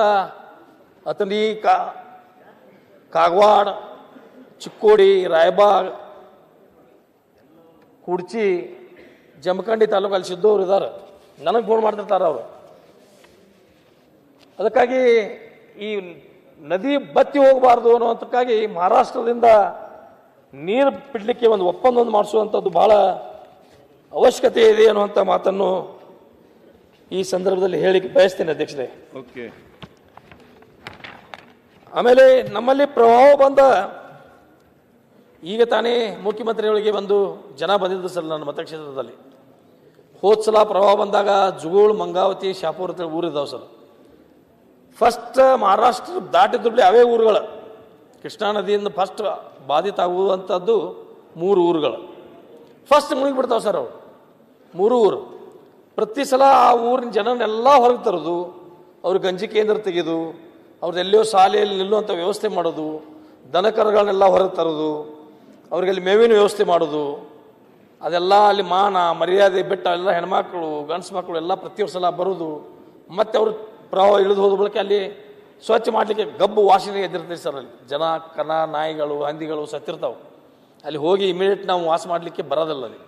ಅಥಣಿ, ಕಾಗವಾಡ, ಚಿಕ್ಕೋಡಿ, ರಾಯಬಾಗ್, ಕುಡ್ಚಿ, ಜಮಖಂಡಿ ತಾಲೂಕಲ್ಲಿ ಸಿದ್ದವ್ರು ಇದ್ದಾರೆ. ನನಗೆ ಫೋನ್ ಮಾಡ್ತಿರ್ತಾರೆ ಅವರು. ಅದಕ್ಕಾಗಿ ಈ ನದಿ ಬತ್ತಿ ಹೋಗಬಾರ್ದು ಅನ್ನುವಂಥಕ್ಕಾಗಿ ಮಹಾರಾಷ್ಟ್ರದಿಂದ ನೀರು ಬಿಡಲಿಕ್ಕೆ ಒಂದು ಒಪ್ಪಂದವನ್ನು ಮಾಡಿಸುವಂಥದ್ದು ಭಾಳ ಅವಶ್ಯಕತೆ ಇದೆ ಅನ್ನುವಂಥ ಮಾತನ್ನು ಈ ಸಂದರ್ಭದಲ್ಲಿ ಹೇಳಿಕ್ಕೆ ಬಯಸ್ತೇನೆ ಅಧ್ಯಕ್ಷರೇ. ಓಕೆ. ಆಮೇಲೆ ನಮ್ಮಲ್ಲಿ ಪ್ರವಾಹ ಬಂದ ಈಗ ತಾನೇ ಮುಖ್ಯಮಂತ್ರಿಗಳಿಗೆ ಒಂದು ಜನ ಬಂದಿದ್ದು ಸರ್ ನನ್ನ ಮತಕ್ಷೇತ್ರದಲ್ಲಿ. ಹೋದ ಸಲ ಪ್ರವಾಹ ಬಂದಾಗ ಜುಗೋಳ್, ಮಂಗಾವತಿ, ಶಾಪುರ ಅಂತ ಊರಿದ್ದಾವೆ ಸರ್. ಫಸ್ಟ್ ಮಹಾರಾಷ್ಟ್ರ ದಾಟಿದ್ರಲ್ಲಿ ಅವೇ ಊರುಗಳು. ಕೃಷ್ಣಾ ನದಿಯಿಂದ ಫಸ್ಟ್ ಬಾಧಿತ ಆಗುವಂಥದ್ದು 3 ಊರುಗಳು ಫಸ್ಟ್ ಮುಳುಗಿಬಿಡ್ತಾವೆ ಸರ್. ಅವು 3 ಊರು. ಪ್ರತಿ ಸಲ ಆ ಊರಿನ ಜನನೆಲ್ಲ ಹೊರಗೆ ತರೋದು, ಅವ್ರ ಗಂಜಿ ಕೇಂದ್ರ ತೆಗೆದು ಅವ್ರದ್ದೆಲ್ಲೋ ಶಾಲೆಯಲ್ಲಿ ನಿಲ್ಲುವಂಥ ವ್ಯವಸ್ಥೆ ಮಾಡೋದು, ದನಕರುಗಳನ್ನೆಲ್ಲ ಹೊರಗೆ ತರೋದು, ಅವ್ರಿಗಲ್ಲಿ ಮೇವಿನ ವ್ಯವಸ್ಥೆ ಮಾಡೋದು, ಅದೆಲ್ಲ ಅಲ್ಲಿ ಮಾನ ಮರ್ಯಾದೆ ಬಿಟ್ಟು ಎಲ್ಲ ಹೆಣ್ಮಕ್ಳು ಗಂಡ್ಸು ಮಕ್ಕಳು ಎಲ್ಲ ಪ್ರತಿ ಸಲ ಬರೋದು. ಮತ್ತು ಅವರು ಪ್ರವಾಹ ಇಳಿದು ಹೋದ ಬಳಿಕ ಅಲ್ಲಿ ಸ್ವಚ್ಛ ಮಾಡಲಿಕ್ಕೆ ಗಬ್ಬು ವಾಸನೆ ಎದ್ದಿರ್ತೈತೆ ಸರ್. ಅಲ್ಲಿ ಜನ, ಕನ, ನಾಯಿಗಳು, ಹಂದಿಗಳು ಸತ್ತಿರ್ತಾವೆ. ಅಲ್ಲಿ ಹೋಗಿ ಇಮಿಡಿಯೇಟ್ ನಾವು ವಾಸ ಮಾಡಲಿಕ್ಕೆ ಬರೋದಿಲ್ಲ ಅಲ್ಲಿ.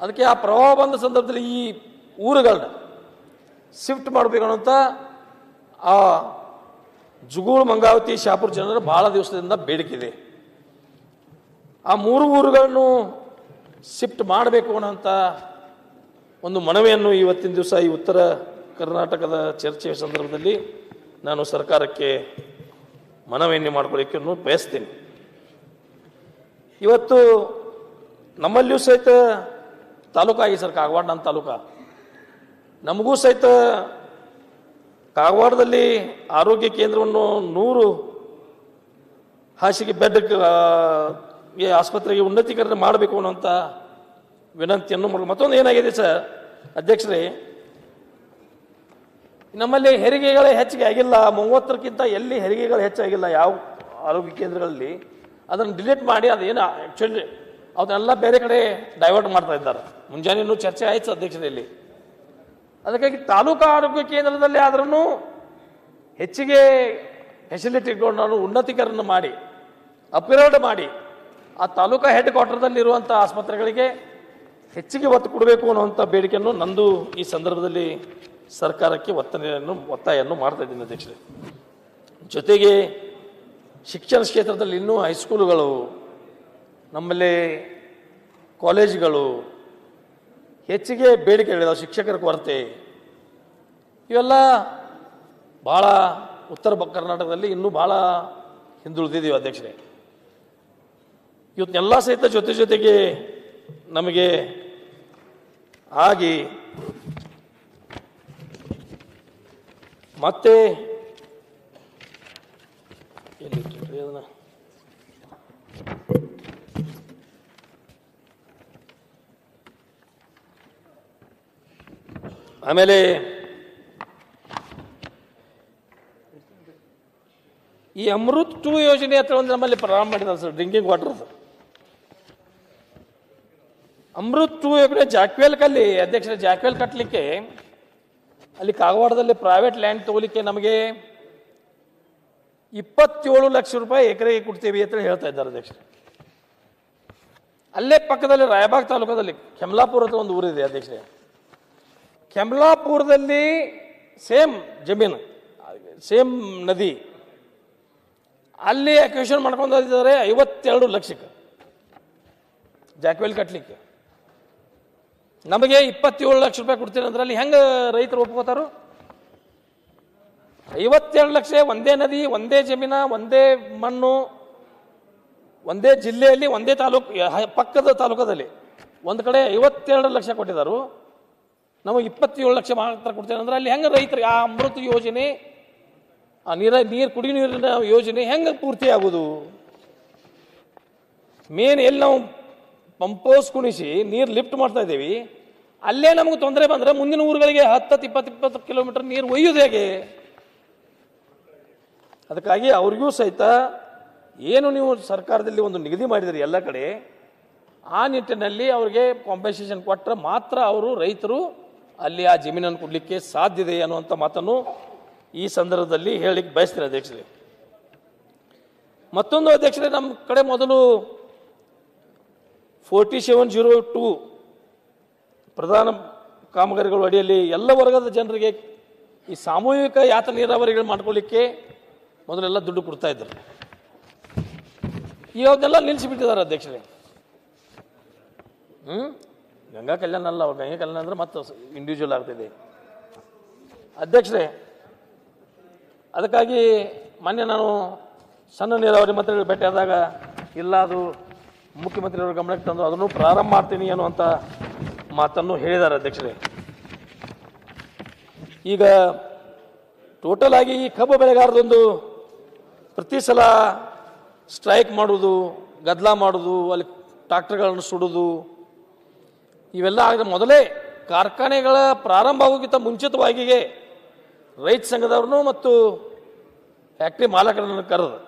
ಅದಕ್ಕೆ ಆ ಪ್ರವಾಹ ಬಂದ ಸಂದರ್ಭದಲ್ಲಿ ಈ ಊರುಗಳನ್ನ ಶಿಫ್ಟ್ ಮಾಡಬೇಕು ಅಂತ ಆ ಜುಗೂಳು, ಮಂಗಾವತಿ, ಶಾಪುರ ಜನರು ಭಾಳ ದಿವಸದಿಂದ ಬೇಡಿಕೆ. ಆ 3 ಊರುಗಳನ್ನು ಶಿಫ್ಟ್ ಮಾಡಬೇಕು ಅನ್ನೋಂಥ ಒಂದು ಮನವಿಯನ್ನು ಇವತ್ತಿನ ದಿವಸ ಈ ಉತ್ತರ ಕರ್ನಾಟಕದ ಚರ್ಚೆಯ ಸಂದರ್ಭದಲ್ಲಿ ನಾನು ಸರ್ಕಾರಕ್ಕೆ ಮನವಿಯನ್ನು ಮಾಡಿಕೊಳ್ಳಿಕ್ಕೆ ಬಯಸ್ತೀನಿ. ಇವತ್ತು ನಮ್ಮಲ್ಲಿಯೂ ಸಹಿತ ತಾಲೂಕಾಗಿ ಸರ್, ಕಾಗವಾಡ ನನ್ನ ತಾಲೂಕು, ನಮಗೂ ಸಹಿತ ಕಾಗವಾಡದಲ್ಲಿ ಆರೋಗ್ಯ ಕೇಂದ್ರವನ್ನು 100 ಹಾಸಿಗೆ ಬೆಡ್ ಆಸ್ಪತ್ರೆಗೆ ಉನ್ನತೀಕರಣ ಮಾಡಬೇಕು ಅನ್ನೋಂಥ ವಿನಂತಿಯನ್ನು ಮಾಡಲು. ಮತ್ತೊಂದು ಏನಾಗಿದೆ ಸರ್ ಅಧ್ಯಕ್ಷರೇ, ನಮ್ಮಲ್ಲಿ ಹೆರಿಗೆಗಳೇ ಹೆಚ್ಚಿಗೆ ಆಗಿಲ್ಲ. 30ಕ್ಕಿಂತ ಎಲ್ಲಿ ಹೆರಿಗೆಗಳು ಹೆಚ್ಚಾಗಿಲ್ಲ ಯಾವ ಆರೋಗ್ಯ ಕೇಂದ್ರಗಳಲ್ಲಿ. ಅದನ್ನು ಡಿಲೀಟ್ ಮಾಡಿ ಅದೇನು ಆ್ಯಕ್ಚುಲಿ ಅದನ್ನೆಲ್ಲ ಬೇರೆ ಕಡೆ ಡೈವರ್ಟ್ ಮಾಡ್ತಾ ಇದ್ದಾರೆ. ಮುಂಜಾನೆಯೂ ಚರ್ಚೆ ಆಯಿತು ಅಧ್ಯಕ್ಷರಲ್ಲಿ. ಅದಕ್ಕಾಗಿ ತಾಲೂಕು ಆರೋಗ್ಯ ಕೇಂದ್ರದಲ್ಲಿ ಆದ್ರೂ ಹೆಚ್ಚಿಗೆ ಫೆಸಿಲಿಟಿಗಳನ್ನು ಉನ್ನತೀಕರಣ ಮಾಡಿ, ಅಪ್ಗ್ರೇಡ್ ಮಾಡಿ, ಆ ತಾಲೂಕಾ ಹೆಡ್ ಕ್ವಾರ್ಟರ್ದಲ್ಲಿರುವಂಥ ಆಸ್ಪತ್ರೆಗಳಿಗೆ ಹೆಚ್ಚಿಗೆ ಒತ್ತು ಕೊಡಬೇಕು ಅನ್ನುವಂಥ ಬೇಡಿಕೆಯನ್ನು ನಂದು ಈ ಸಂದರ್ಭದಲ್ಲಿ ಸರ್ಕಾರಕ್ಕೆ ಒತ್ತಾಯನ್ನು ಮಾಡ್ತಾ ಇದ್ದೀನಿ ಅಧ್ಯಕ್ಷರೇ. ಜೊತೆಗೆ ಶಿಕ್ಷಣ ಕ್ಷೇತ್ರದಲ್ಲಿ ಇನ್ನೂ ಹೈಸ್ಕೂಲುಗಳು, ನಮ್ಮಲ್ಲಿ ಕಾಲೇಜುಗಳು ಹೆಚ್ಚಿಗೆ ಬೇಡಿಕೆಗಳಿದಾವೆ. ಶಿಕ್ಷಕರ ಕೊರತೆ ಇವೆಲ್ಲ ಭಾಳ ಉತ್ತರ ಕರ್ನಾಟಕದಲ್ಲಿ ಇನ್ನೂ ಭಾಳ ಹಿಂದುಳಿದಿದ್ದೀವಿ ಅಧ್ಯಕ್ಷರೇ. ಇವತ್ತೆಲ್ಲ ಸಹಿತ ಜೊತೆಗೆ ನಮಗೆ ಆಗಿ ಮತ್ತೆ ಅದನ್ನ ಆಮೇಲೆ ಈ ಅಮೃತ್ 2 ಯೋಜನೆ ಹತ್ರ ಒಂದು ನಮ್ಮಲ್ಲಿ ಪ್ರಾರಂಭ ಮಾಡಿದ್ದಾರೆ ಸರ್, ಡ್ರಿಂಕಿಂಗ್ ವಾಟರ್. ಅಮೃತ್ 2 ಯೋಜನೆ ಜಾಕ್ವೇಲ್ಕಲ್ಲಿ ಅಧ್ಯಕ್ಷರೇ, ಜಾಕ್ವೇಲ್ ಕಟ್ಟಲಿಕ್ಕೆ ಅಲ್ಲಿ ಕಾಗವಾಡದಲ್ಲಿ ಪ್ರೈವೇಟ್ ಲ್ಯಾಂಡ್ ತಗೋಲಿಕ್ಕೆ ನಮಗೆ 27 ಲಕ್ಷ ರೂಪಾಯಿ ಎಕರೆಗೆ ಕೊಡ್ತೀವಿ ಅಂತ ಹೇಳ್ತಾ ಇದ್ದಾರೆ ಅಧ್ಯಕ್ಷರೇ. ಅಲ್ಲೇ ಪಕ್ಕದಲ್ಲಿ ರಾಯಬಾಗ್ ತಾಲೂಕದಲ್ಲಿ ಕೆಮ್ಲಾಪುರ ಅಂತ ಒಂದು ಊರಿದೆ ಅಧ್ಯಕ್ಷರೇ. ಕೆಮ್ಲಾಪುರದಲ್ಲಿ ಸೇಮ್ ಜಮೀನು, ಸೇಮ್ ನದಿ, ಅಲ್ಲಿ ಅಕ್ವಿಷನ್ ಮಾಡ್ಕೊಂಡಿದ್ದಾರೆ 52 ಲಕ್ಷಕ್ಕೆ ಜಾಕ್ವೆಲ್ ಕಟ್ಟಲಿಕ್ಕೆ. ನಮಗೆ 27 ಲಕ್ಷ ರೂಪಾಯಿ ಕೊಡ್ತೀನಿ ಅಂದ್ರೆ ಅಲ್ಲಿ ಹೆಂಗೆ ರೈತರು ಒಪ್ಕೋತಾರು? 52 ಲಕ್ಷ, ಒಂದೇ ನದಿ, ಒಂದೇ ಜಮೀನ, ಒಂದೇ ಮಣ್ಣು, ಒಂದೇ ಜಿಲ್ಲೆಯಲ್ಲಿ, ಒಂದೇ ತಾಲೂಕು, ಪಕ್ಕದ ತಾಲೂಕದಲ್ಲಿ ಒಂದು ಕಡೆ 52 ಲಕ್ಷ ಕೊಟ್ಟಿದ್ದಾರೆ. ನಮಗೆ 27 ಲಕ್ಷ ಮಾತ್ರ ಕೊಡ್ತೇನೆ ಅಂದ್ರೆ ಅಲ್ಲಿ ಹೆಂಗೆ ರೈತರಿಗೆ ಆ ಅಮೃತ ಯೋಜನೆ, ಆ ನೀರು ಕುಡಿ ನೀರಿನ ಯೋಜನೆ ಹೆಂಗೆ ಪೂರ್ತಿ ಆಗೋದು? ಮೇನ್ ಎಲ್ಲಿ ನಾವು ಪಂಪೋಸ್ ಕುಣಿಸಿ ನೀರು ಲಿಫ್ಟ್ ಮಾಡ್ತಾ ಇದ್ದೀವಿ, ಅಲ್ಲೇ ನಮಗೆ ತೊಂದರೆ ಬಂದರೆ ಮುಂದಿನ ಊರುಗಳಿಗೆ 10-20 ಕಿಲೋಮೀಟರ್ ನೀರು ಒಯ್ಯೋದು ಹೇಗೆ? ಅದಕ್ಕಾಗಿ ಅವ್ರಿಗೂ ಸಹಿತ ಏನು ನೀವು ಸರ್ಕಾರದಲ್ಲಿ ಒಂದು ನಿಗದಿ ಮಾಡಿದಿರಿ ಎಲ್ಲ ಕಡೆ, ಆ ನಿಟ್ಟಿನಲ್ಲಿ ಅವ್ರಿಗೆ ಕಾಂಪೆನ್ಸೇಷನ್ ಕೊಟ್ಟರೆ ಮಾತ್ರ ಅವರು ರೈತರು ಅಲ್ಲಿ ಆ ಜಮೀನನ್ನು ಕೊಡಲಿಕ್ಕೆ ಸಾಧ್ಯ ಇದೆ ಅನ್ನುವಂಥ ಮಾತನ್ನು ಈ ಸಂದರ್ಭದಲ್ಲಿ ಹೇಳಲಿಕ್ಕೆ ಬಯಸ್ತೀನಿ ಅಧ್ಯಕ್ಷರೇ. ಮತ್ತೊಂದು ಅಧ್ಯಕ್ಷರೇ, ನಮ್ಮ ಕಡೆ ಮೊದಲು 4702 ಪ್ರಧಾನ ಕಾಮಗಾರಿಗಳ ಅಡಿಯಲ್ಲಿ ಎಲ್ಲ ವರ್ಗದ ಜನರಿಗೆ ಈ ಸಾಮೂಹಿಕ ಯಾತ ನೀರಾವರಿಗಳು ಮಾಡ್ಕೊಳ್ಳಿಕ್ಕೆ ಮೊದಲೆಲ್ಲ ದುಡ್ಡು ಕೊಡ್ತಾ ಇದ್ರು. ಈಗ ಅವನ್ನೆಲ್ಲ ನಿಲ್ಲಿಸಿಬಿಟ್ಟಿದ್ದಾರೆ ಅಧ್ಯಕ್ಷರೇ. ಗಂಗಾ ಕಲ್ಯಾಣ ಅಲ್ಲ, ಅವ್ರು ಗಂಗಾ ಕಲ್ಯಾಣ ಅಂದ್ರೆ ಮತ್ತೆ ಇಂಡಿವಿಜುವಲ್ ಆಗ್ತಿದೆ ಅಧ್ಯಕ್ಷರೇ. ಅದಕ್ಕಾಗಿ ಮೊನ್ನೆ ನಾನು ಸಣ್ಣ ನೀರಾವರಿ ಮಂತ್ರಿಗಳು ಭೇಟಿ ಆದಾಗ ಇಲ್ಲ ಅದು ಮುಖ್ಯಮಂತ್ರಿಯವ್ರ ಗಮನಕ್ಕೆ ತಂದು ಅದನ್ನು ಪ್ರಾರಂಭ ಮಾಡ್ತೀನಿ ಅನ್ನುವಂಥ ಮಾತನ್ನು ಹೇಳಿದ್ದಾರೆ ಅಧ್ಯಕ್ಷರೇ. ಈಗ ಟೋಟಲ್ ಆಗಿ ಈ ಕಬ್ಬು ಬೆಳೆಗಾರದೊಂದು ಪ್ರತಿ ಸಲ ಸ್ಟ್ರೈಕ್ ಮಾಡೋದು, ಗದ್ದಲ ಮಾಡೋದು, ಅಲ್ಲಿ ಟ್ರಾಕ್ಟರ್ಗಳನ್ನು ಸುಡೋದು ಇವೆಲ್ಲ ಆಗ ಮೊದಲೇ ಕಾರ್ಖಾನೆಗಳ ಪ್ರಾರಂಭ ಆಗೋಕ್ಕಿಂತ ಮುಂಚಿತವಾಗಿಯೇ ರೈತ ಸಂಘದವ್ರನ್ನು ಮತ್ತು ಫ್ಯಾಕ್ಟ್ರಿ ಮಾಲಕರನ್ನು ಕರೆದು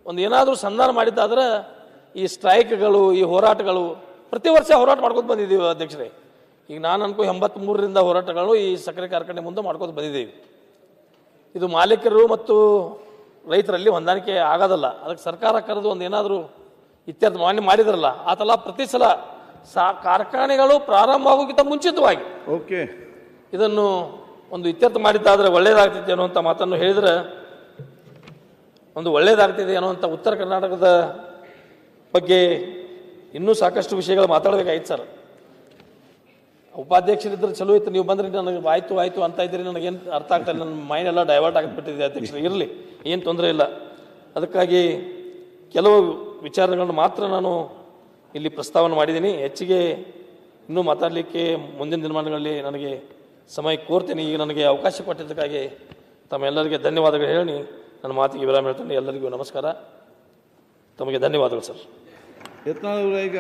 ಒಂದು ಏನಾದರೂ ಸಂಧಾನ ಮಾಡಿದ್ದಾದ್ರೆ ಈ ಸ್ಟ್ರೈಕ್ಗಳು, ಈ ಹೋರಾಟಗಳು ಪ್ರತಿ ವರ್ಷ ಹೋರಾಟ ಮಾಡ್ಕೊತ ಬಂದಿದ್ದೀವಿ ಅಧ್ಯಕ್ಷರೇ. ಈಗ ನಾನು ಅನ್ಕೋ 83ರಿಂದ ಹೋರಾಟಗಳು ಈ ಸಕ್ಕರೆ ಕಾರ್ಖಾನೆ ಮುಂದೆ ಮಾಡ್ಕೊತ ಬಂದಿದ್ದೀವಿ. ಇದು ಮಾಲೀಕರು ಮತ್ತು ರೈತರಲ್ಲಿ ಹೊಂದಾಣಿಕೆ ಆಗೋದಲ್ಲ. ಅದಕ್ಕೆ ಸರ್ಕಾರ ಕರೆದು ಒಂದು ಏನಾದರೂ ಇತ್ಯರ್ಥ ಮಾಡಿದ್ರಲ್ಲ ಆತಲ್ಲ ಪ್ರತಿ ಸಲ ಕಾರ್ಖಾನೆಗಳು ಪ್ರಾರಂಭ ಆಗೋಕ್ಕಿಂತ ಮುಂಚಿತವಾಗಿ ಓಕೆ ಇದನ್ನು ಒಂದು ಇತ್ಯರ್ಥ ಮಾಡಿದ್ದಾದರೆ ಒಳ್ಳೇದಾಗ್ತೈತೆ ಅನ್ನುವಂಥ ಮಾತನ್ನು ಹೇಳಿದರೆ ಒಂದು ಒಳ್ಳೇದಾಗ್ತಿದೆ ಅನ್ನುವಂಥ ಉತ್ತರ ಕರ್ನಾಟಕದ ಬಗ್ಗೆ ಇನ್ನೂ ಸಾಕಷ್ಟು ವಿಷಯಗಳು ಮಾತಾಡಬೇಕಾಗಿತ್ತು ಸರ್. ಉಪಾಧ್ಯಕ್ಷರಿದ್ದರೆ ಚಲೋ ಇತ್ತು, ನೀವು ಬಂದರೆ ನನಗೆ ಆಯಿತು ಅಂತ ಇದ್ದೀರಿ, ನನಗೇನು ಅರ್ಥ ಆಗ್ತಾ ಇಲ್ಲ, ನನ್ನ ಮೈಂಡ್ ಎಲ್ಲ ಡೈವರ್ಟ್ ಆಗಿಬಿಟ್ಟಿದೆ ಅಧ್ಯಕ್ಷರು. ಇರಲಿ, ಏನು ತೊಂದರೆ ಇಲ್ಲ. ಅದಕ್ಕಾಗಿ ಕೆಲವು ವಿಚಾರಗಳನ್ನು ಮಾತ್ರ ನಾನು ಇಲ್ಲಿ ಪ್ರಸ್ತಾವನೆ ಮಾಡಿದ್ದೀನಿ. ಹೆಚ್ಚಿಗೆ ಇನ್ನೂ ಮಾತಾಡಲಿಕ್ಕೆ ಮುಂದಿನ ದಿನಮಾನಗಳಲ್ಲಿ ನನಗೆ ಸಮಯ ಕೋರ್ತೀನಿ. ಈಗ ನನಗೆ ಅವಕಾಶ ಕೊಟ್ಟಿದ್ದಕ್ಕಾಗಿ ತಮ್ಮೆಲ್ಲರಿಗೆ ಧನ್ಯವಾದಗಳು ಹೇಳಿ ನನ್ನ ಮಾತಿಗೆ ವಿರಾಮ ಹೇಳ್ತೀನಿ. ಎಲ್ಲರಿಗೂ ನಮಸ್ಕಾರ, ತಮಗೆ ಧನ್ಯವಾದಗಳು ಸರ್. ಯತ್ನಾಳ್ ಅವರೇ ಈಗ